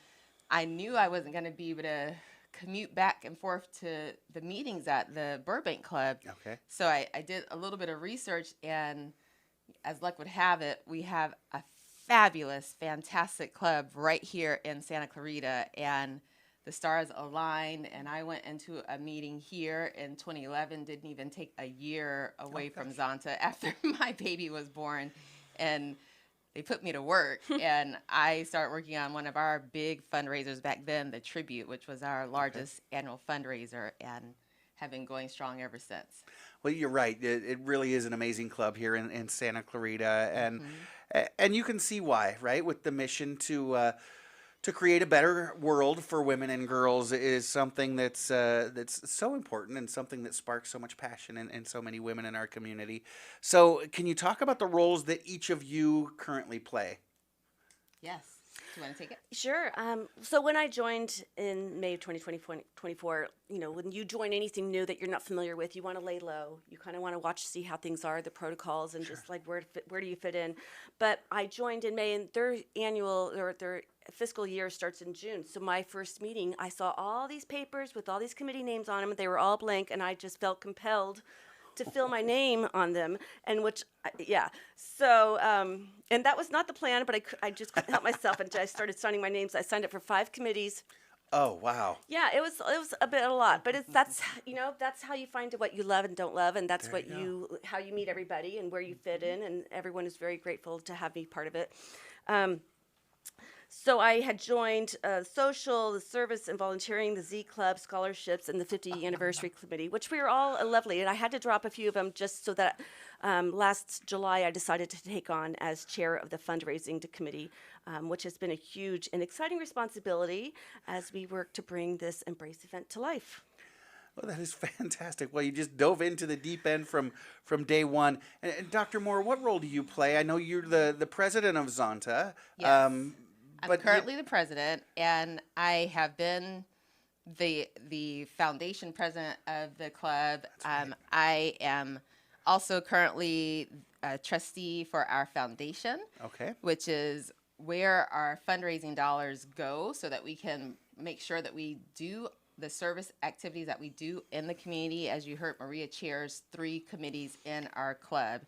I knew I wasn't going to be able to commute back and forth to the meetings at the Burbank Club. Okay. So I did a little bit of research, and as luck would have it, we have a fabulous, fantastic club right here in Santa Clarita, and the stars aligned, and I went into a meeting here in 2011, didn't even take a year away from Zonta after my baby was born, and they put me to work, and I started working on one of our big fundraisers back then, the Tribute, which was our largest annual fundraiser, and have been going strong ever since. Well, you're right. It really is an amazing club here in Santa Clarita, and you can see why, right? With the mission to create a better world for women and girls is something that's so important and something that sparks so much passion in so many women in our community. So can you talk about the roles that each of you currently play? Yes. Do you want to take it? Sure. So when I joined in May of 2024, you know, when you join anything new that you're not familiar with, you want to lay low. You kind of want to watch, see how things are, the protocols, and just like where do you fit in. But I joined in May, and their fiscal year starts in June. So my first meeting, I saw all these papers with all these committee names on them. They were all blank, and I just felt compelled to fill my name on them, and so and that was not the plan, but I just couldn't help myself, and I started signing my names. I signed up for 5 committees. Oh, wow. Yeah, it was a lot, but that's how you find what you love and don't love, and that's how you meet everybody and where you fit in, and everyone is very grateful to have me part of it. So I had joined social, the service and volunteering, the Z Club, scholarships, and the 50th anniversary committee, which we were all lovely. And I had to drop a few of them just so that last July I decided to take on as chair of the fundraising committee, which has been a huge and exciting responsibility as we work to bring this Embrace event to life. Well, that is fantastic. Well, you just dove into the deep end from day one. And Dr. Moore, what role do you play? I know you're the president of Zonta. Yes. I'm currently the president, and I have been the foundation president of the club. I am also currently a trustee for our foundation, which is where our fundraising dollars go so that we can make sure that we do the service activities that we do in the community. As you heard, Maria chairs 3 committees in our club.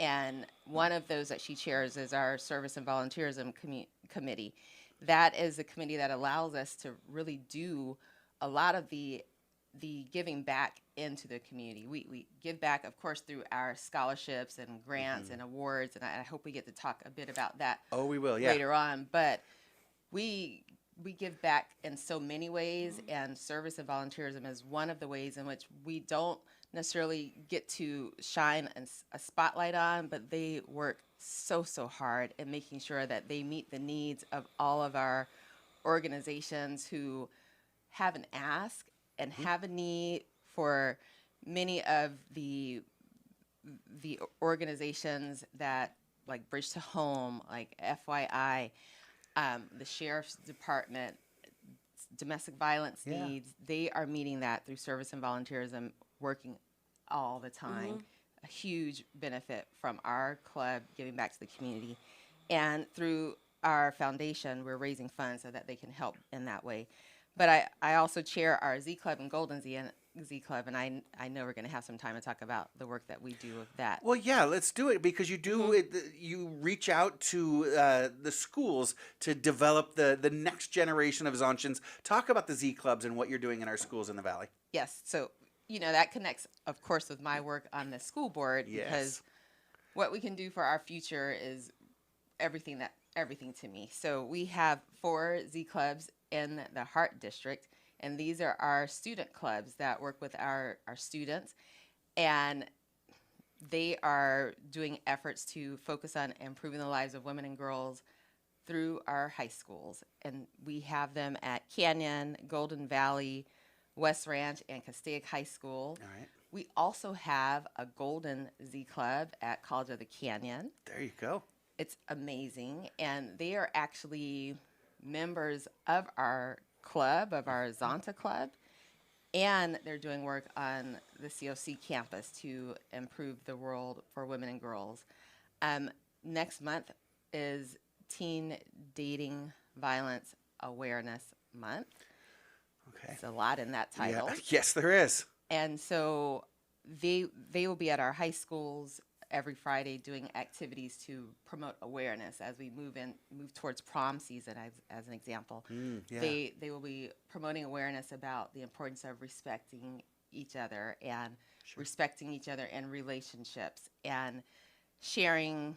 And one of those that she chairs is our Service and Volunteerism Committee. That is a committee that allows us to really do a lot of the giving back into the community. We give back, of course, through our scholarships and grants and awards, and I hope we get to talk a bit about that. Oh, we will, yeah. Later on. But we give back in so many ways, and service and volunteerism is one of the ways in which we don't necessarily get to shine a spotlight on, but they work so hard in making sure that they meet the needs of all of our organizations who have an ask and have a need for many of the organizations that, like Bridge to Home, like FYI, the Sheriff's Department, domestic violence needs. They are meeting that through service and volunteerism, working all the time. A huge benefit from our club giving back to the community. And through our foundation, we're raising funds so that they can help in that way. But I also chair our Z Club and Golden Z Club, and I know we're going to have some time to talk about the work that we do with that. Well, yeah, let's do it, because you do it. You reach out to the schools to develop the next generation of Zontians. Talk about the Z Clubs and what you're doing in our schools in the Valley. Yes, so that connects, of course, with my work on the school board, because what we can do for our future is everything to me. So we have 4 Z Clubs in the Hart District, and these are our student clubs that work with our students, and they are doing efforts to focus on improving the lives of women and girls through our high schools. And we have them at Canyon, Golden Valley, West Ranch, and Castaic High School. All right. We also have a Golden Z Club at College of the Canyon. There you go. It's amazing, and they are actually members of our club, of our Zonta Club, and they're doing work on the COC campus to improve the world for women and girls. Next month is Teen Dating Violence Awareness Month. Okay. There's a lot in that title. Yeah. Yes, there is. And so they will be at our high schools every Friday doing activities to promote awareness as we move towards prom season, as an example. Yeah. They will be promoting awareness about the importance of respecting each other and respecting each other in relationships and sharing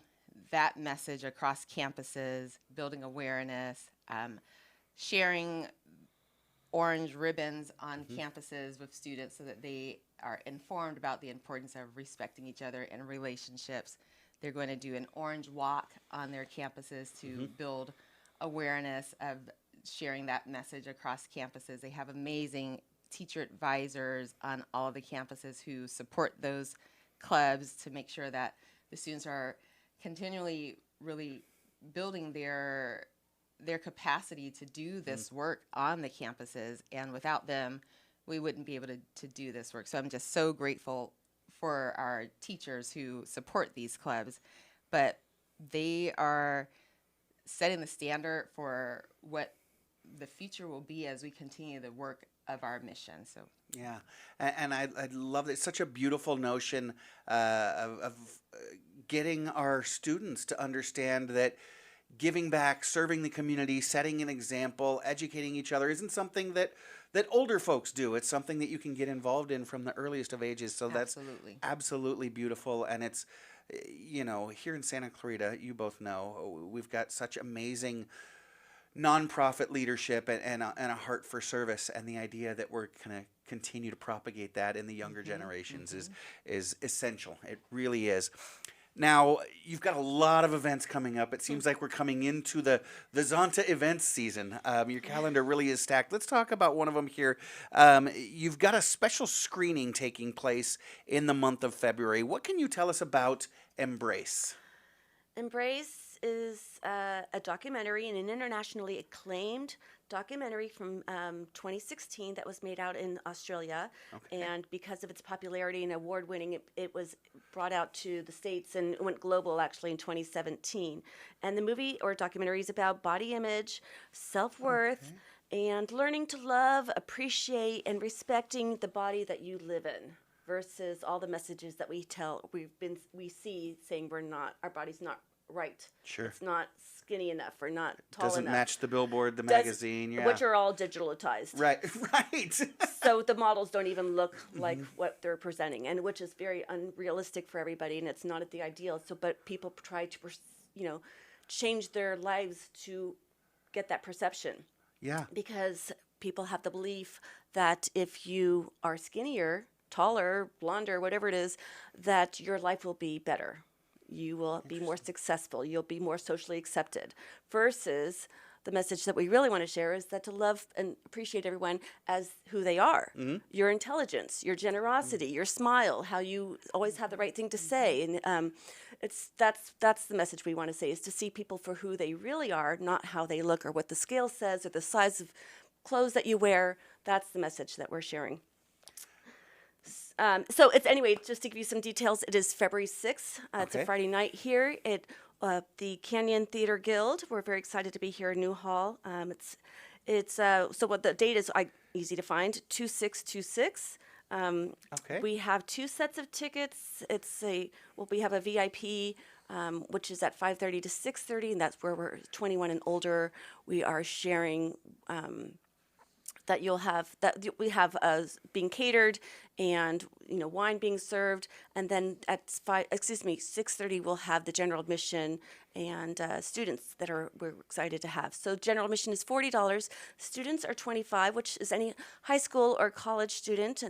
that message across campuses, building awareness, sharing orange ribbons on campuses with students so that they are informed about the importance of respecting each other in relationships. They're going to do an orange walk on their campuses to build awareness of sharing that message across campuses. They have amazing teacher advisors on all of the campuses who support those clubs to make sure that the students are continually really building their capacity to do this work on the campuses, and without them, we wouldn't be able to do this work. So I'm just so grateful for our teachers who support these clubs, but they are setting the standard for what the future will be as we continue the work of our mission. So yeah, and I love it. It's such a beautiful notion of getting our students to understand that giving back, serving the community, setting an example, educating each other isn't something that older folks do. It's something that you can get involved in from the earliest of ages. So that's absolutely beautiful. And it's, here in Santa Clarita, you both know, we've got such amazing nonprofit leadership and a heart for service, and the idea that we're going to continue to propagate that in the younger generations is essential. It really is. Now, you've got a lot of events coming up. It seems like we're coming into the Zonta events season. Your calendar really is stacked. Let's talk about one of them here. You've got a special screening taking place in the month of February. What can you tell us about Embrace? Embrace is a documentary, an internationally acclaimed documentary from 2016 that was made out in Australia. Okay. And because of its popularity and award-winning, it was brought out to the States and went global actually in 2017. And the movie or documentary is about body image, self-worth, and learning to love, appreciate, and respecting the body that you live in, versus all the messages that we see saying our body's not right. Sure. It's not skinny enough or not tall enough. Doesn't match the billboard, the magazine, yeah. Which are all digitalized. Right, right. So the models don't even look like what they're presenting, and which is very unrealistic for everybody, and it's not the ideal. So, but people try to, change their lives to get that perception. Yeah. Because people have the belief that if you are skinnier, taller, blonder, whatever it is, that your life will be better. You will be more successful. You'll be more socially accepted. Versus the message that we really want to share is that to love and appreciate everyone as who they are. Your intelligence, your generosity, your smile, how you always have the right thing to say. And that's the message we want to say, is to see people for who they really are, not how they look or what the scale says or the size of clothes that you wear. That's the message that we're sharing. So it's, anyway, just to give you some details, it is February 6th. It's a Friday night here at the Canyon Theater Guild. We're very excited to be here in Newhall. So what the date is easy to find, 2626. We have 2 sets of tickets. We have a VIP, which is at 5:30 to 6:30, and that's where we're 21 and older. We are sharing that we have being catered, and wine being served, and then at 6:30 we'll have the general admission and students that we're excited to have. So general admission is $40. Students are $25, which is any high school or college student,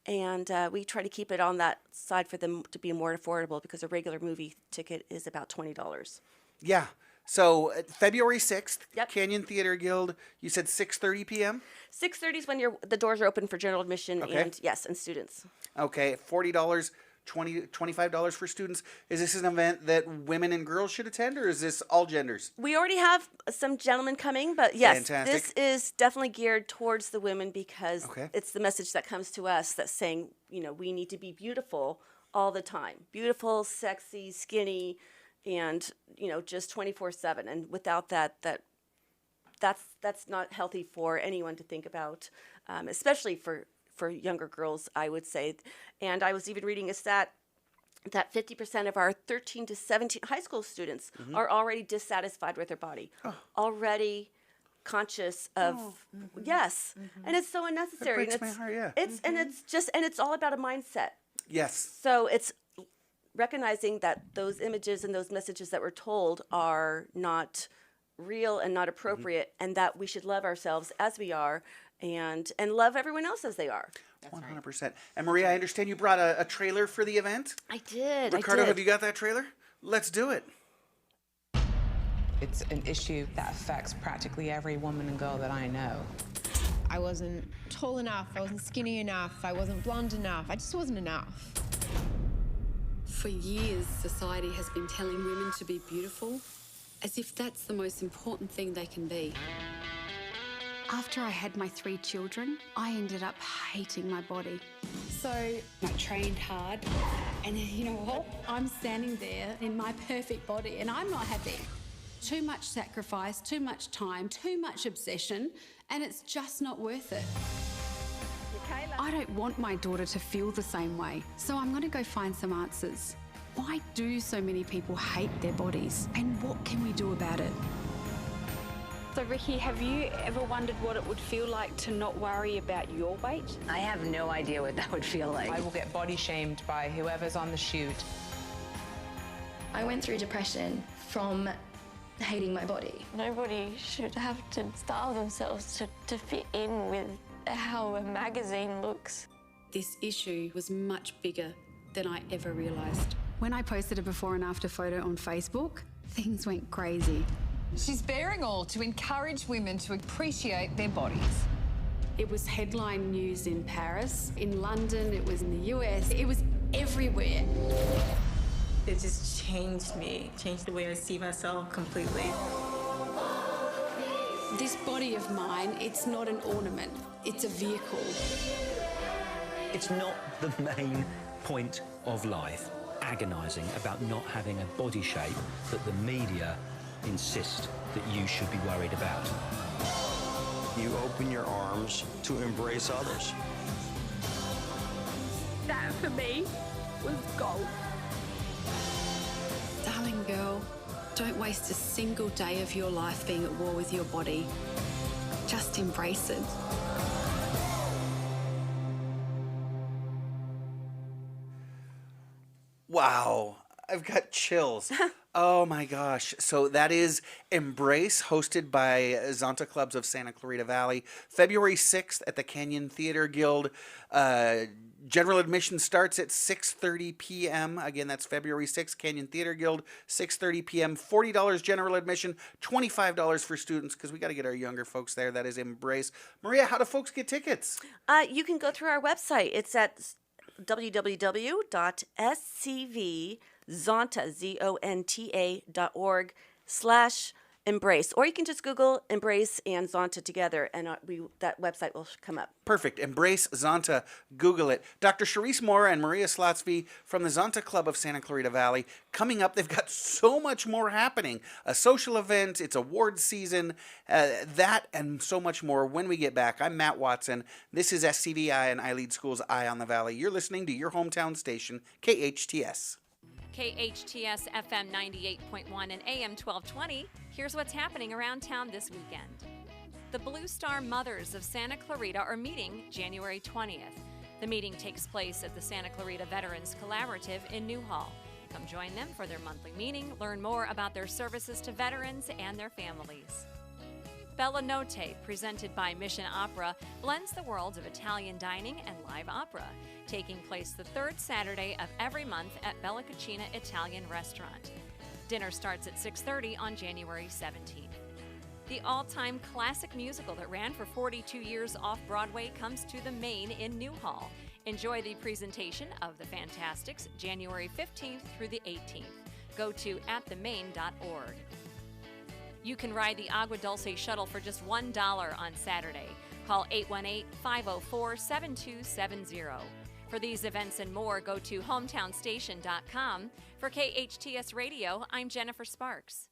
and we try to keep it on that side for them to be more affordable, because a regular movie ticket is about $20. Yeah. So February 6th, Canyon Theater Guild, you said 6:30 p.m.? 6:30 is when the doors are open for general admission and students. Okay, $40, $25 for students. Is this an event that women and girls should attend, or is this all genders? We already have some gentlemen coming, but yes, Fantastic. this is definitely geared towards the women because it's the message that comes to us that's saying, we need to be beautiful all the time. Beautiful, sexy, skinny, and, just 24/7. And without that's not healthy for anyone to think about, especially for younger girls, I would say. And I was even reading a stat that 50% of our 13 to 17 high school students are already dissatisfied with their body, already conscious of, and it's so unnecessary. That breaks my heart, And it's all about a mindset. Yes. So it's recognizing that those images and those messages that we're told are not real and not appropriate, and that we should love ourselves as we are and love everyone else as they are. 100%. And Maria, I understand you brought a trailer for the event? I did. Ricardo, have you got that trailer? Let's do it. It's an issue that affects practically every woman and girl that I know. I wasn't tall enough, I wasn't skinny enough, I wasn't blonde enough, I just wasn't enough. For years, society has been telling women to be beautiful, as if that's the most important thing they can be. After I had my 3 children, I ended up hating my body. So I trained hard, and you know what? I'm standing there in my perfect body, and I'm not happy. Too much sacrifice, too much time, too much obsession, and it's just not worth it. I don't want my daughter to feel the same way, so I'm going to go find some answers. Why do so many people hate their bodies, and what can we do about it? So Ricky, have you ever wondered what it would feel like to not worry about your weight? I have no idea what that would feel like. I will get body shamed by whoever's on the shoot. I went through depression from hating my body. Nobody should have to starve themselves to fit in with how a magazine looks. This issue was much bigger than I ever realised. When I posted a before and after photo on Facebook, things went crazy. She's bearing all to encourage women to appreciate their bodies. It was headline news in Paris, in London, it was in the US, it was everywhere. It just changed me, changed the way I see myself completely. This body of mine, it's not an ornament, it's a vehicle. It's not the main point of life, agonising about not having a body shape that the media insist that you should be worried about. You open your arms to embrace others. That, for me, was gold. Darling girl, don't waste a single day of your life being at war with your body. Just embrace it. Wow, I've got chills. Oh my gosh. So that is Embrace, hosted by Zonta Clubs of Santa Clarita Valley, February 6th at the Canyon Theater Guild. General admission starts at 6:30 p.m. Again, that's February 6th, Canyon Theater Guild, 6:30 p.m. $40 general admission, $25 for students, because we got to get our younger folks there. That is Embrace. Maria, how do folks get tickets? You can go through our website. It's at www.scvzonta.org/embrace, or you can just Google Embrace and Zonta together, and that website will come up. Perfect. Embrace Zonta. Google it. Dr. Cherise Moore and Maria Slotsve from the Zonta Club of Santa Clarita Valley. Coming up, they've got so much more happening. A social event, it's awards season, that and so much more when we get back. I'm Matt Watson. This is SCVi, and I lead Schools Eye on the Valley. You're listening to your hometown station, KHTS. KHTS FM 98.1 and AM 1220. Here's what's happening around town this weekend. The Blue Star Mothers of Santa Clarita are meeting January 20th. The meeting takes place at the Santa Clarita Veterans Collaborative in Newhall. Come join them for their monthly meeting, learn more about their services to veterans and their families. Bella Notte, presented by Mission Opera, blends the worlds of Italian dining and live opera, taking place the third Saturday of every month at Bella Cucina Italian Restaurant. Dinner starts at 6:30 on January 17th. The all-time classic musical that ran for 42 years off-Broadway comes to the Main in Newhall. Enjoy the presentation of The Fantastics January 15th through the 18th. Go to atthemain.org. You can ride the Agua Dulce shuttle for just $1 on Saturday. Call 818-504-7270. For these events and more, go to hometownstation.com. For KHTS Radio, I'm Jennifer Sparks.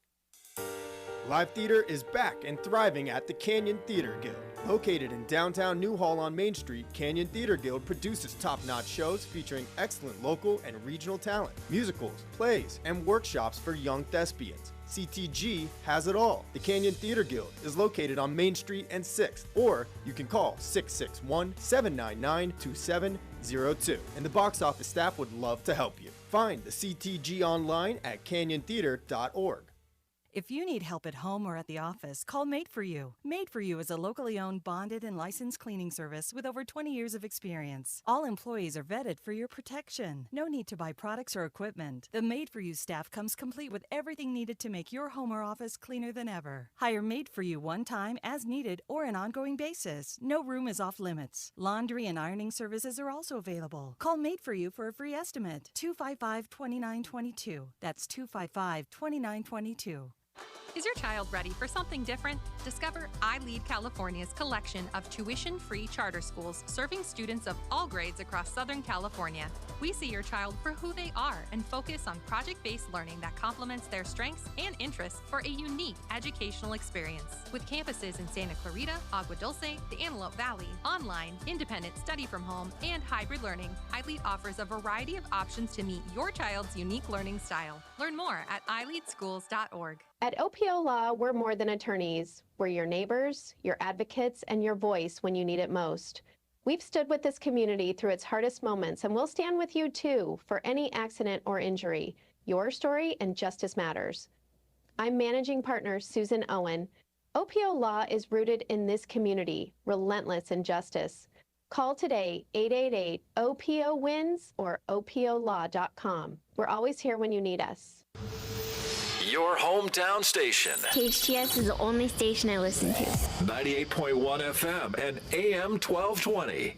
Live theater is back and thriving at the Canyon Theater Guild. Located in downtown Newhall on Main Street, Canyon Theater Guild produces top-notch shows featuring excellent local and regional talent, musicals, plays, and workshops for young thespians. CTG has it all. The Canyon Theater Guild is located on Main Street and 6th, or you can call 661-799-2702, and the box office staff would love to help you. Find the CTG online at canyontheater.org. If you need help at home or at the office, call Made For You. Made For You is a locally owned, bonded, and licensed cleaning service with over 20 years of experience. All employees are vetted for your protection. No need to buy products or equipment. The Made For You staff comes complete with everything needed to make your home or office cleaner than ever. Hire Made For You one time, as needed, or an ongoing basis. No room is off limits. Laundry and ironing services are also available. Call Made For You for a free estimate. 255-2922. That's 255-2922. Is your child ready for something different? Discover I Lead California's collection of tuition-free charter schools serving students of all grades across Southern California. We see your child for who they are and focus on project-based learning that complements their strengths and interests for a unique educational experience. With campuses in Santa Clarita, Agua Dulce, the Antelope Valley, online, independent study from home, and hybrid learning, iLead offers a variety of options to meet your child's unique learning style. Learn more at ileadschools.org. At OPO Law, we're more than attorneys. We're your neighbors, your advocates, and your voice when you need it most. We've stood with this community through its hardest moments, and we'll stand with you too for any accident or injury. Your story and justice matters. I'm managing partner Susan Owen. OPO Law is rooted in this community, relentless in justice. Call today, 888-OPO-WINS or opolaw.com. We're always here when you need us. Your hometown station. KHTS is the only station I listen to. 98.1 FM and AM 1220.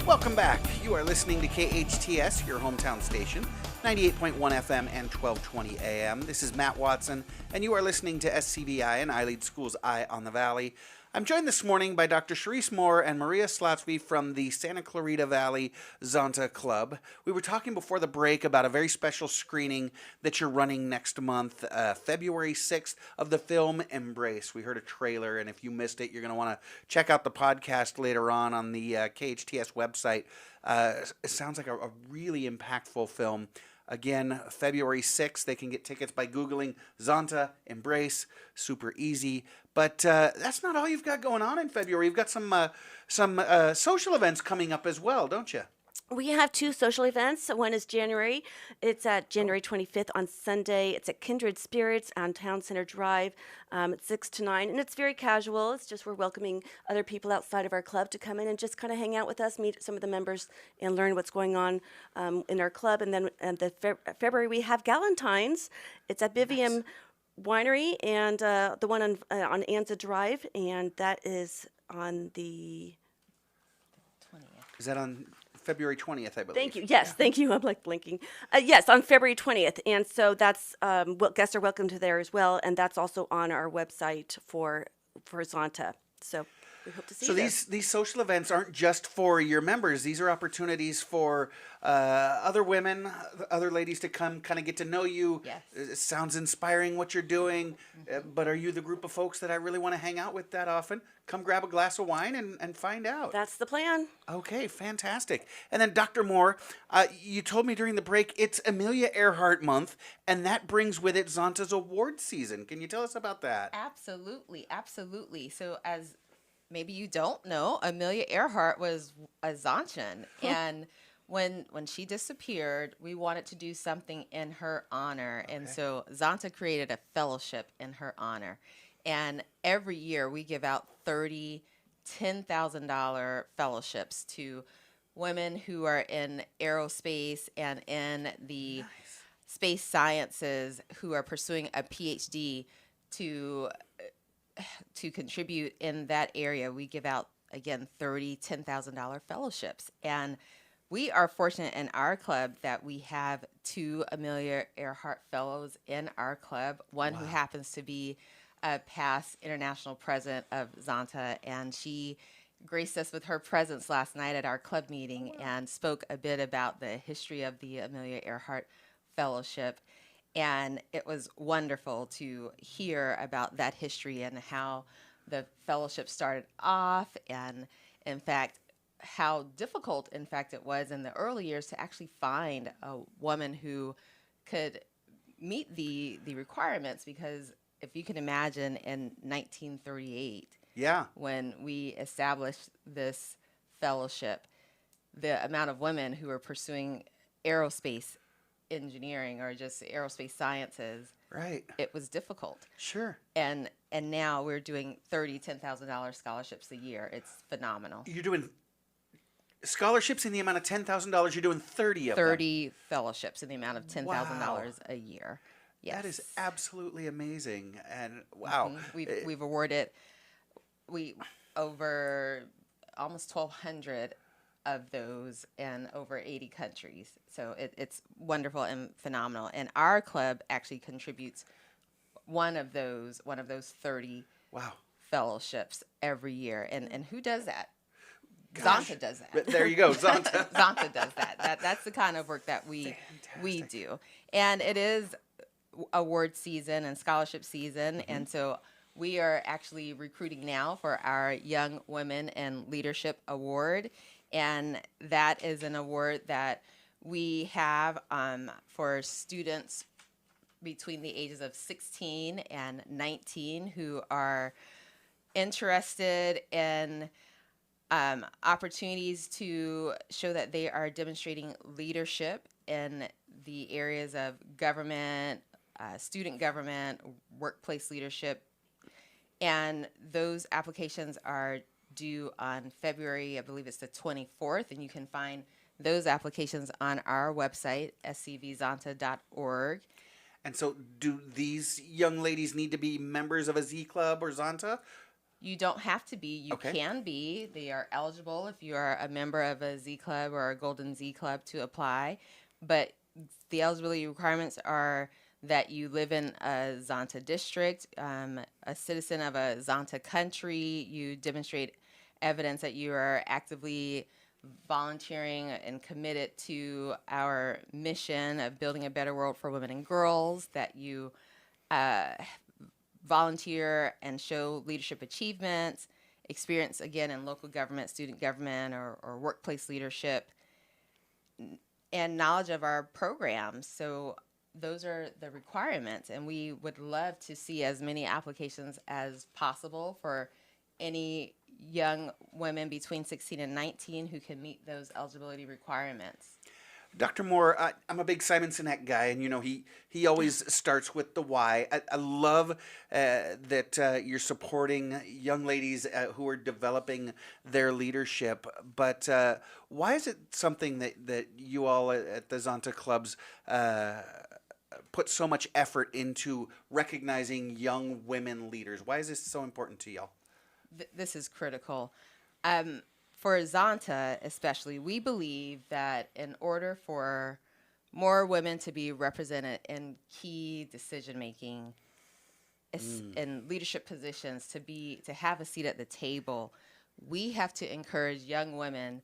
Welcome back. You are listening to KHTS, your hometown station, 98.1 FM and 1220 AM. This is Matt Watson, and you are listening to SCVi and iLead Schools Eye on the Valley. I'm joined this morning by Dr. Cherise Moore and Maria Slotsve from the Santa Clarita Valley Zonta Club. We were talking before the break about a very special screening that you're running next month, February 6th, of the film Embrace. We heard a trailer, and if you missed it, you're going to want to check out the podcast later on the KHTS website. It sounds like a really impactful film. Again, February 6th, they can get tickets by Googling Zonta Embrace. Super easy. But that's not all you've got going on in February. You've got some social events coming up as well, don't you? We have two social events. One is January. It's at January 25th on Sunday. It's at Kindred Spirits on Town Center Drive at 6 to 9. And it's very casual. It's just we're welcoming other people outside of our club to come in and just kind of hang out with us, meet some of the members, and learn what's going on in our club. And then February, we have Galentine's. It's at Vivium Winery and the one on Anza Drive. And that is on the 20th. Is that on February 20th, I believe? Thank you. Yes, thank you. I'm like blinking. Yes, on February 20th. And so that's, guests are welcome to there as well. And that's also on our website for Zonta. So we hope to see you there. So these social events aren't just for your members. These are opportunities for other women, other ladies to come kind of get to know you. Yes. It sounds inspiring what you're doing, but are you the group of folks that I really want to hang out with that often? Come grab a glass of wine and find out. That's the plan. Okay, fantastic. And then Dr. Moore, you told me during the break it's Amelia Earhart month, and that brings with it Zonta's award season. Can you tell us about that? Absolutely, absolutely. So as maybe you don't know, Amelia Earhart was a Zontian, and when she disappeared, we wanted to do something in her honor. Okay. And so Zonta created a fellowship in her honor. And every year we give out 30 $10,000 fellowships to women who are in aerospace and in the space sciences who are pursuing a PhD to contribute in that area. We give out, again, 30 $10,000 fellowships. And we are fortunate in our club that we have 2 Amelia Earhart Fellows in our club, one who happens to be a past international president of Zonta, and she graced us with her presence last night at our club meeting and spoke a bit about the history of the Amelia Earhart Fellowship. And it was wonderful to hear about that history and how the fellowship started off, and in fact, how difficult, in fact, it was in the early years to actually find a woman who could meet the requirements, because if you can imagine in 1938, when we established this fellowship, the amount of women who were pursuing aerospace engineering or just aerospace sciences, it was difficult. Sure. And now we're doing 30 $10,000 scholarships a year. It's phenomenal. You're doing scholarships in the amount of $10,000. You're doing 30 of them. 30 fellowships in the amount of $10,000 a year. Yes. That is absolutely amazing. And wow. We've awarded over almost 1,200 of those in over 80 countries. So it's wonderful and phenomenal. And our club actually contributes one of those 30 fellowships every year. And who does that? Zonta does that. There you go, Zonta. Zonta does that. That's the kind of work that we do. And it is award season and scholarship season, and so we are actually recruiting now for our Young Women in Leadership Award, and that is an award that we have for students between the ages of 16 and 19 who are interested in opportunities to show that they are demonstrating leadership in the areas of government, student government, workplace leadership. And those applications are due on February, I believe it's the 24th, and you can find those applications on our website, scvzonta.org. And so do these young ladies need to be members of a Z Club or Zonta? You don't have to be. You can be. They are eligible if you are a member of a Z Club or a Golden Z Club to apply. But the eligibility requirements are that you live in a Zonta district, a citizen of a Zonta country, you demonstrate evidence that you are actively volunteering and committed to our mission of building a better world for women and girls, that you volunteer and show leadership achievements, experience, again, in local government, student government, or workplace leadership, and knowledge of our programs. So those are the requirements, and we would love to see as many applications as possible for any young women between 16 and 19 who can meet those eligibility requirements. Dr. Moore, I'm a big Simon Sinek guy, and you know he always starts with the why. I love that you're supporting young ladies who are developing their leadership. But why is it something that you all at the Zonta Clubs put so much effort into recognizing young women leaders? Why is this so important to y'all? This is critical. For Zonta especially, we believe that in order for more women to be represented in key decision-making, in leadership positions, to have a seat at the table, we have to encourage young women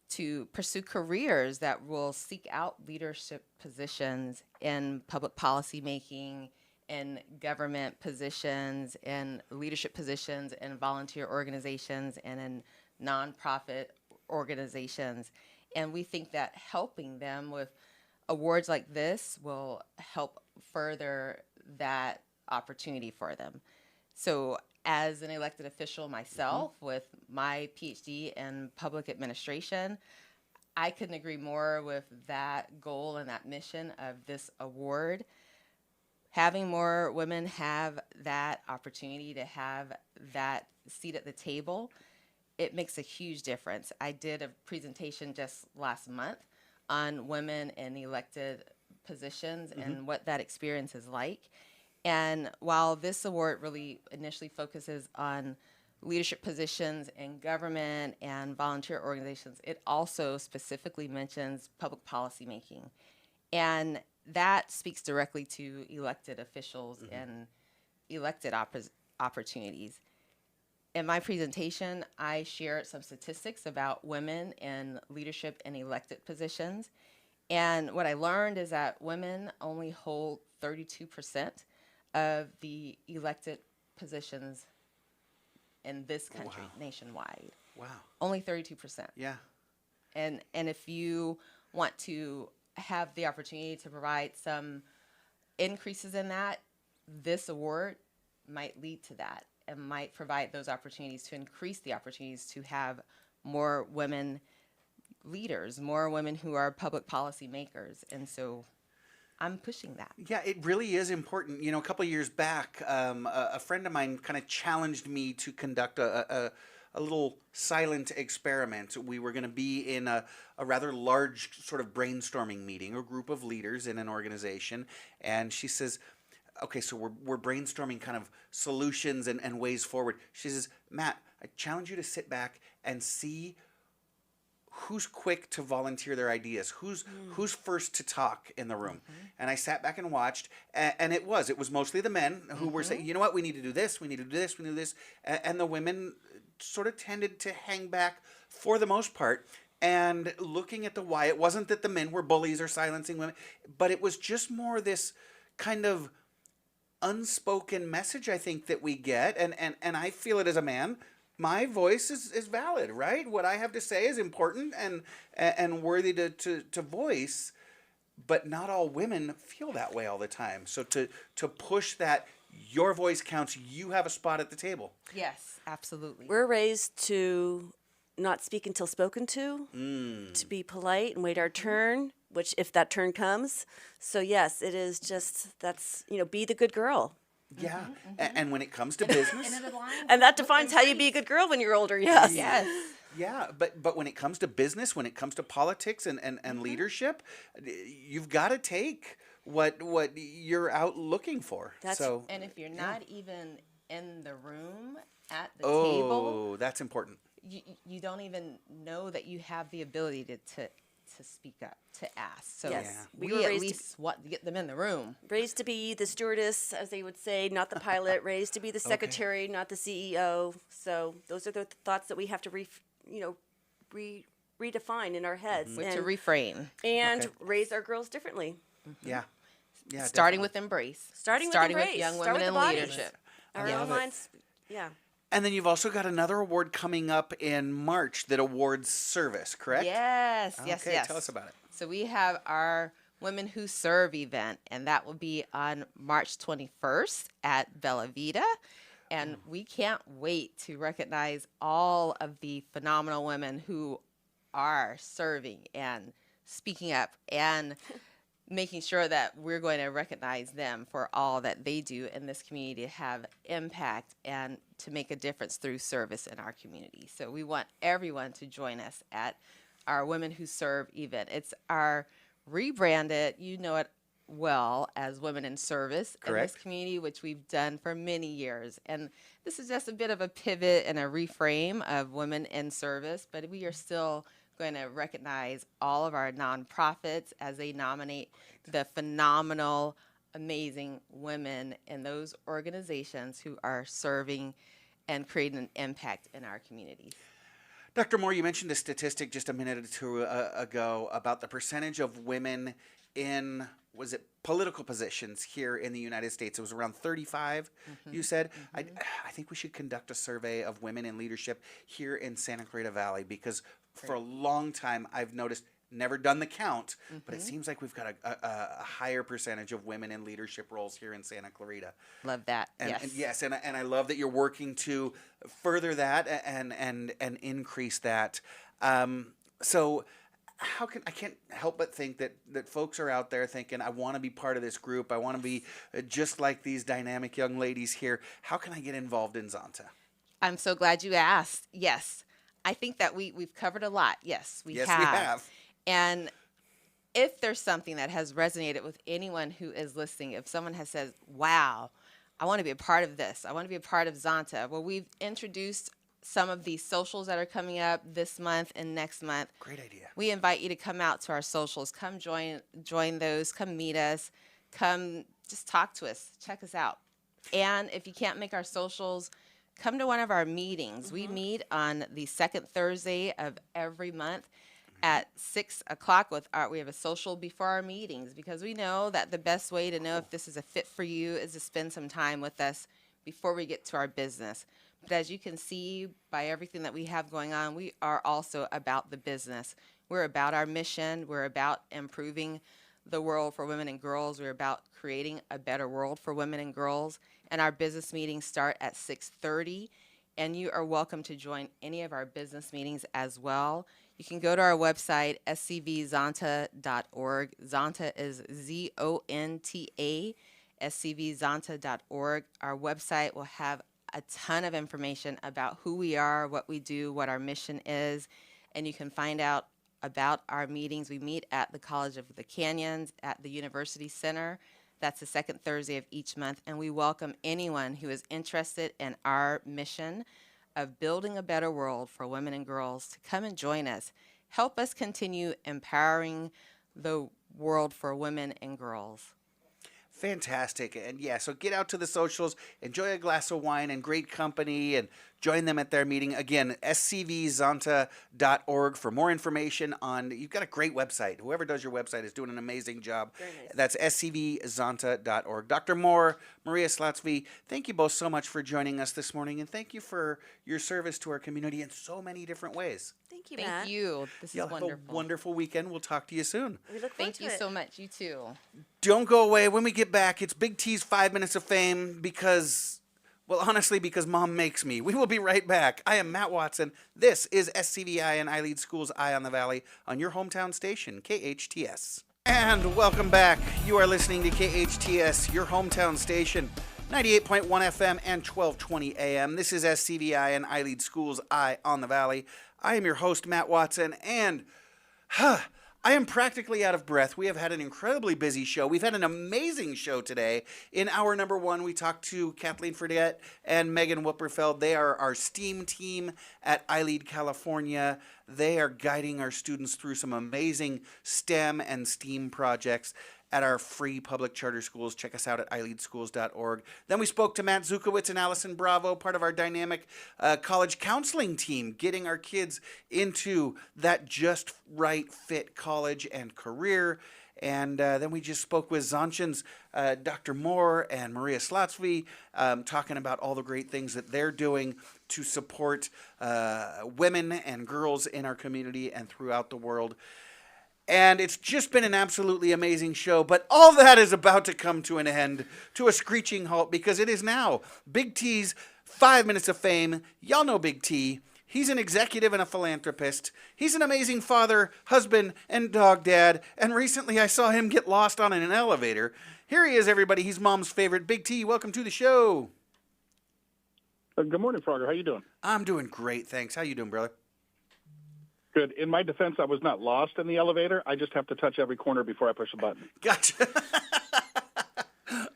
to pursue careers that will seek out leadership positions in public policy making, in government positions, in leadership positions, in volunteer organizations, and in nonprofit organizations. And we think that helping them with awards like this will help further that opportunity for them. So as an elected official myself, with my PhD in public administration, I couldn't agree more with that goal and that mission of this award. Having more women have that opportunity to have that seat at the table, it makes a huge difference. I did a presentation just last month on women in elected positions and what that experience is like. And while this award really initially focuses on leadership positions in government and volunteer organizations, it also specifically mentions public policy making. And that speaks directly to elected officials and elected opportunities. In my presentation, I shared some statistics about women in leadership and elected positions. And what I learned is that women only hold 32% of the elected positions in this country, nationwide. Wow. Only 32%. Yeah. And if you want to have the opportunity to provide some increases in that, this award might lead to that and might provide those opportunities to increase the opportunities to have more women leaders, more women who are public policy makers. And so I'm pushing that. Yeah, it really is important. You know, a couple of years back, a friend of mine kind of challenged me to conduct a little silent experiment. We were going to be in a rather large sort of brainstorming meeting, a group of leaders in an organization. And she says, okay, so we're brainstorming kind of solutions and ways forward. She says, Matt, I challenge you to sit back and see who's quick to volunteer their ideas, who's first to talk in the room. And I sat back and watched, and it was mostly the men who were saying, you know what, we need to do this, we need to do this, we need to do this. And the women sort of tended to hang back for the most part. And looking at the why, it wasn't that the men were bullies or silencing women, but it was just more this kind of unspoken message, I think, that we get. And I feel it as a man. My voice is valid, right? What I have to say is important and worthy to voice, but not all women feel that way all the time. So to push that, your voice counts, you have a spot at the table. Yes, absolutely. We're raised to not speak until spoken to be polite and wait our turn, which if that turn comes. So yes, it is just, that's, be the good girl. Yeah, and when it comes to business, and that defines how you be a good girl when you're older. Yes. Yeah, but when it comes to business, when it comes to politics and leadership, you've got to take what you're out looking for. And if you're not even in the room at the table, that's important. You don't even know that you have the ability to speak up, to ask. So yes. we at least want to get them in the room. Raised to be the stewardess, as they would say, not the pilot. Raised to be the secretary, not the CEO. So those are the thoughts that we have to redefine in our heads. To reframe. And raise our girls differently. Yeah. Starting with embrace. Starting with young women in leadership. Our own minds. Yeah. And then you've also got another award coming up in March that awards service, correct? Yes, yes. Tell us about it. So we have our Women Who Serve event, and that will be on March 21st at Bella Vita. And we can't wait to recognize all of the phenomenal women who are serving and speaking up and making sure that we're going to recognize them for all that they do in this community to have impact and to make a difference through service in our community. So we want everyone to join us at our Women Who Serve event. It's our rebranded, you know it well, as Women in Service in this community, which we've done for many years. And this is just a bit of a pivot and a reframe of Women in Service, but we are still going to recognize all of our nonprofits as they nominate the phenomenal, amazing women in those organizations who are serving and creating an impact in our communities. Dr. Moore, you mentioned a statistic just a minute or two ago about the percentage of women in, was it political positions here in the United States? It was around 35, you said. I think we should conduct a survey of women in leadership here in Santa Clarita Valley, because for a long time I've noticed, never done the count, but it seems like we've got a higher percentage of women in leadership roles here in Santa Clarita. Love that. Yes. And I love that you're working to further that and increase that. So I can't help but think that folks are out there thinking, I want to be part of this group. I want to be just like these dynamic young ladies here. How can I get involved in Zonta? I'm so glad you asked. Yes. I think that we've covered a lot. Yes, we have. And if there's something that has resonated with anyone who is listening, if someone has said, wow, I want to be a part of this, I want to be a part of Zonta. Well, we've introduced some of these socials that are coming up this month and next month. Great idea. We invite you to come out to our socials. Come join those. Come meet us. Come just talk to us. Check us out. And if you can't make our socials, come to one of our meetings. We meet on the second Thursday of every month at 6 o'clock. We have a social before our meetings, because we know that the best way to know if this is a fit for you is to spend some time with us before we get to our business. But as you can see by everything that we have going on, we are also about the business. We're about our mission. We're about improving the world for women and girls. We're about creating a better world for women and girls. And our business meetings start at 6:30. And you are welcome to join any of our business meetings as well. You can go to our website, scvzonta.org. Zonta is ZONTA, scvzonta.org. Our website will have a ton of information about who we are, what we do, what our mission is, and you can find out about our meetings. We meet at the College of the Canyons at the University Center. That's the second Thursday of each month, and we welcome anyone who is interested in our mission of building a better world for women and girls to come and join us. Help us continue empowering the world for women and girls. Fantastic. And yeah, so get out to the socials, enjoy a glass of wine and great company, and join them at their meeting. Again, scvzonta.org for more information on, you've got a great website. Whoever does your website is doing an amazing job. Very nice. That's scvzonta.org. Dr. Moore, Maria Slotsve, thank you both so much for joining us this morning, and thank you for your service to our community in so many different ways. Thank you, Thank Matt. you. This Y'all is have wonderful. a wonderful weekend. We'll talk to you soon. We look forward Thank to you it. so much. You too. Don't go away. When we get back, it's Big T's 5 Minutes of Fame because, well, honestly, because Mom makes me. We will be right back. I am Matt Watson. This is SCVi and I Lead Schools Eye on the Valley on your hometown station, KHTS. And welcome back. You are listening to KHTS, your hometown station, 98.1 FM and 1220 AM. This is SCVi and I Lead Schools Eye on the Valley. I am your host, Matt Watson, and I am practically out of breath. We have had an incredibly busy show. We've had an amazing show today. In hour number one, we talked to Kathleen Fredette and Megan Wupperfeld. They are our STEAM team at iLead California. They are guiding our students through some amazing STEM and STEAM projects at our free public charter schools. Check us out at ileadschools.org. Then we spoke to Matt Zuchowicz and Allison Bravo, part of our dynamic college counseling team, getting our kids into that just right fit college and career. And then we just spoke with Zonchan's Dr. Moore and Maria Slotsve, talking about all the great things that they're doing to support women and girls in our community and throughout the world. And it's just been an absolutely amazing show, but all that is about to come to an end, to a screeching halt, because it is now Big T's 5 Minutes of Fame. Y'all know Big T. He's an executive and a philanthropist. He's an amazing father, husband, and dog dad, and recently I saw him get lost on an elevator. Here he is, everybody. He's Mom's favorite. Big T, welcome to the show. Good morning, Frogger. How you doing? I'm doing great, thanks. How you doing, brother? Good. In my defense, I was not lost in the elevator. I just have to touch every corner before I push a button. Gotcha.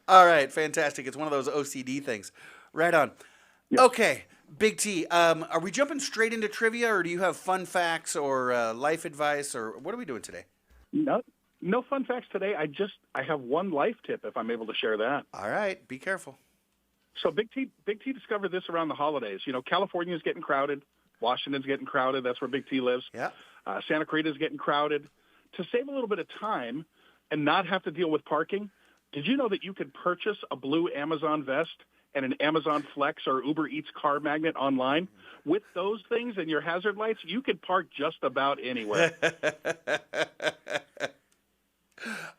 All right, fantastic. It's one of those OCD things. Right on. Yep. Okay, Big T, are we jumping straight into trivia, or do you have fun facts or life advice, or what are we doing today? No fun facts today. I have one life tip, if I'm able to share that. All right, be careful. So Big T discovered this around the holidays. You know, California's getting crowded. Washington's getting crowded. That's where Big T lives. Yeah. Santa Clarita's getting crowded. To save a little bit of time and not have to deal with parking, did you know that you could purchase a blue Amazon vest and an Amazon Flex or Uber Eats car magnet online? With those things and your hazard lights, you could park just about anywhere.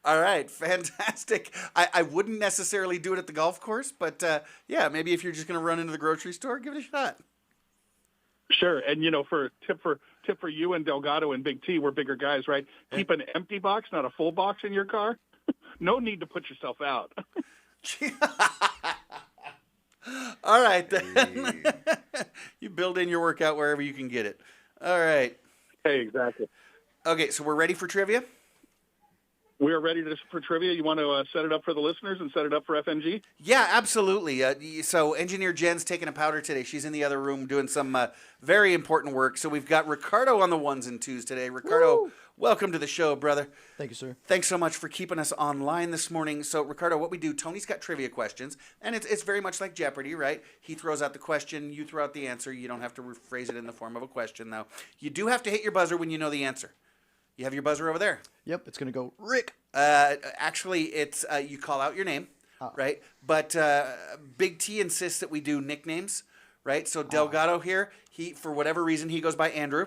All right, fantastic. I wouldn't necessarily do it at the golf course, but yeah, maybe if you're just going to run into the grocery store, give it a shot. Sure, and for tip for you and Delgado and Big T, we're bigger guys, right? Keep an empty box, not a full box, in your car. No need to put yourself out. All right, then. You build in your workout wherever you can get it. All right. Hey, exactly. Okay, so we're ready for trivia? We are ready for trivia. You want to set it up for the listeners and set it up for FNG? Yeah, absolutely. So Engineer Jen's taking a powder today. She's in the other room doing some very important work. So we've got Ricardo on the ones and twos today. Ricardo, woo! Welcome to the show, brother. Thank you, sir. Thanks so much for keeping us online this morning. So, Ricardo, what we do, Tony's got trivia questions, and it's very much like Jeopardy, right? He throws out the question, you throw out the answer. You don't have to rephrase it in the form of a question, though. You do have to hit your buzzer when you know the answer. You have your buzzer over there? Yep, it's going to go, Rick. Actually, it's you call out your name, right? But Big T insists that we do nicknames, right? So Delgado here, he for whatever reason, he goes by Andrew.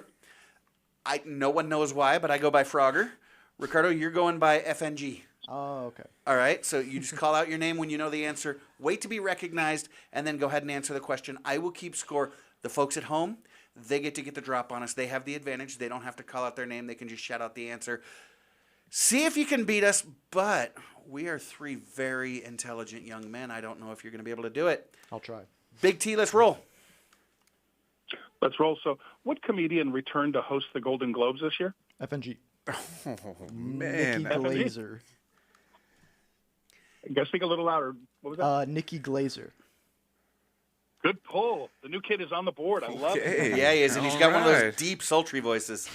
No one knows why, but I go by Frogger. Ricardo, you're going by FNG. Oh, okay. All right, so you just call out your name when you know the answer. Wait to be recognized, and then go ahead and answer the question. I will keep score. The folks at home, they get the drop on us. They have the advantage. They don't have to call out their name. They can just shout out the answer. See if you can beat us, but we are three very intelligent young men. I don't know if you're going to be able to do it. I'll try. Big T, let's roll. Let's roll. So, what comedian returned to host the Golden Globes this year? FNG. Oh, man. Nikki Glazer. I guess speak a little louder. What was that? Nikki Glazer. Good pull. The new kid is on the board. I love it. Yeah, he is, and he's got one of those deep, sultry voices.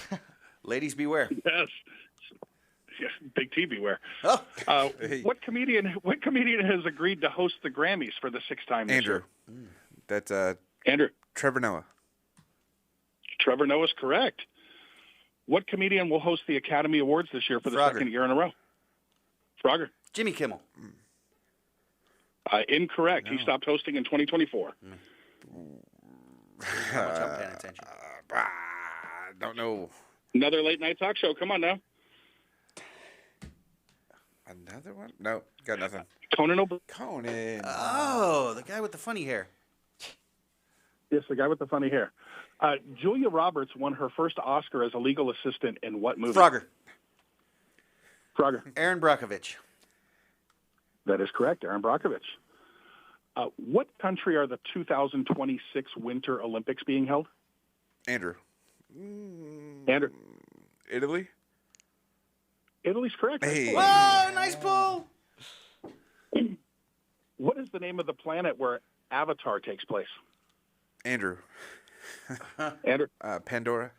Ladies, beware. Yes. Yeah, Big T, beware. Oh. What comedian has agreed to host the Grammys for the sixth time this Andrew. year? That's Andrew. Trevor Noah. Trevor Noah's correct. What comedian will host the Academy Awards this year for the second year in a row? Frogger. Jimmy Kimmel. Incorrect. No. He stopped hosting in 2024. How much I'm paying attention. Don't know. Another late night talk show. Come on now. Another one? No, got nothing. Conan. Oh, the guy with the funny hair. Yes, the guy with the funny hair. Julia Roberts won her first Oscar as a legal assistant in what movie? Frogger. Aaron Brockovich. That is correct, Aaron Brockovich. What country are the 2026 Winter Olympics being held? Andrew. Italy? Italy's correct. Hey. Whoa, nice pull. What is the name of the planet where Avatar takes place? Andrew. Pandora.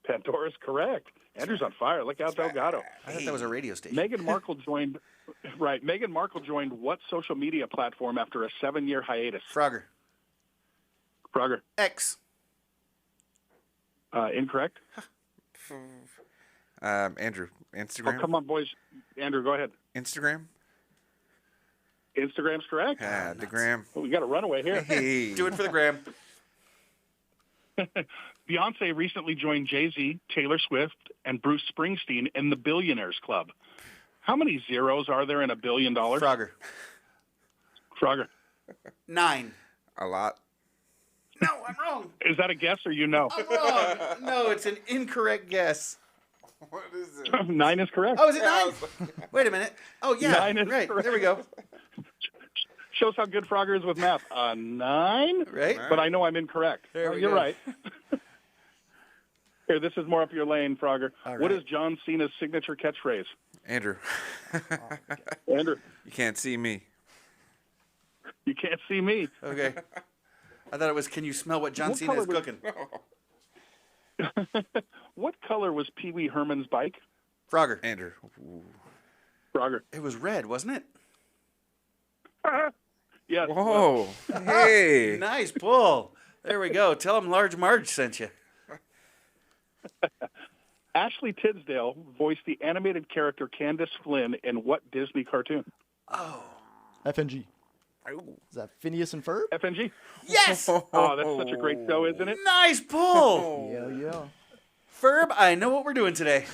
Pandora's correct. Andrew's on fire. Look out, Delgado. I thought that was a radio station. Meghan Markle joined what social media platform after a 7-year hiatus? Frogger. X. Incorrect. Andrew. Instagram. Oh, come on, boys. Andrew, go ahead. Instagram's correct. The gram. Well, we got a runaway here. Hey. Do it for the gram. Beyonce recently joined Jay-Z, Taylor Swift, and Bruce Springsteen in the Billionaires Club. How many zeros are there in $1 billion? Frogger. 9. A lot. No, I'm wrong. Is that a guess or you know? I'm wrong. No, it's an incorrect guess. What is it? 9 is correct. Oh, is it 9? Wait a minute. Oh, yeah. 9 is right. correct. There we go. Shows how good Frogger is with math. 9? Right. But I know I'm incorrect. There we You're go. right. Here, this is more up your lane, Frogger. All right. What is John Cena's signature catchphrase? Andrew. Andrew. You can't see me. You can't see me. Okay. I thought it was, can you smell what John Cena is cooking? What color was Pee Wee Herman's bike? Frogger. Andrew. Ooh. Frogger. It was red, wasn't it? Yes. Whoa. Hey. Nice pull. There we go. Tell him Large Marge sent you. Ashley Tisdale voiced the animated character Candace Flynn in what Disney cartoon? Oh. FNG. Is that Phineas and Ferb? FNG? Yes! Oh, that's such a great show, isn't it? Nice pull! Yeah. Ferb, I know what we're doing today.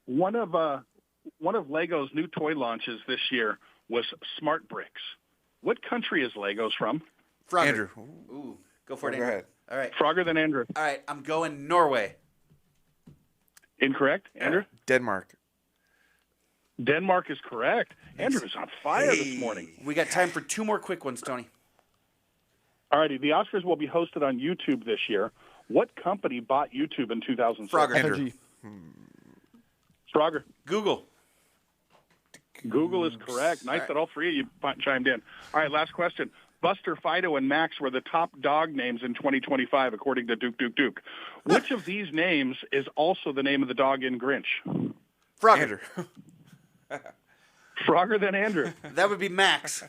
One of Lego's new toy launches this year was Smart Bricks. What country is Legos from? Frogger. Andrew. Ooh, go for it, Go Andrew. ahead. All right. Frogger than Andrew. All right, I'm going Norway. Incorrect. Andrew? Denmark. Denmark is correct. Andrew is on fire this morning. We got time for 2 more quick ones, Tony. All righty. The Oscars will be hosted on YouTube this year. What company bought YouTube in 2006? Frogger. Andrew. Frogger. Google. Google is correct. Nice that all three of you chimed in. All right, last question. Buster, Fido, and Max were the top dog names in 2025, according to Duke. Which of these names is also the name of the dog in Grinch? Frogger. Andrew. Frogger than Andrew. That would be Max.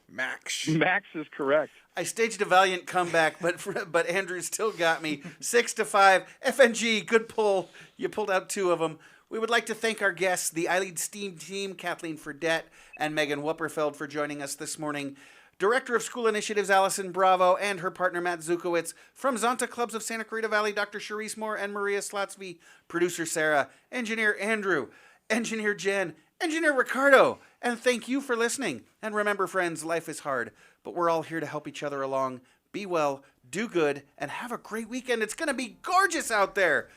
Max. Max is correct. I staged a valiant comeback, but Andrew still got me. 6-5. FNG, good pull. You pulled out 2 of them. We would like to thank our guests, the iLead STEAM team, Kathleen Fredette and Megan Wupperfeld, for joining us this morning. Director of School Initiatives, Allison Bravo, and her partner, Matt Zuchowicz. From Zonta Clubs of Santa Clarita Valley, Dr. Cherise Moore and Maria Slotsve. Producer Sarah. Engineer Andrew. Engineer Jen. Engineer Ricardo. And thank you for listening. And remember, friends, life is hard, but we're all here to help each other along. Be well, do good, and have a great weekend. It's going to be gorgeous out there.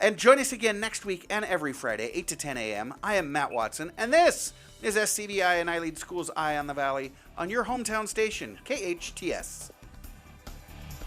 And join us again next week and every Friday, 8 to 10 a.m. I am Matt Watson, and this is SCVi and iLead School's Eye on the Valley on your hometown station, KHTS.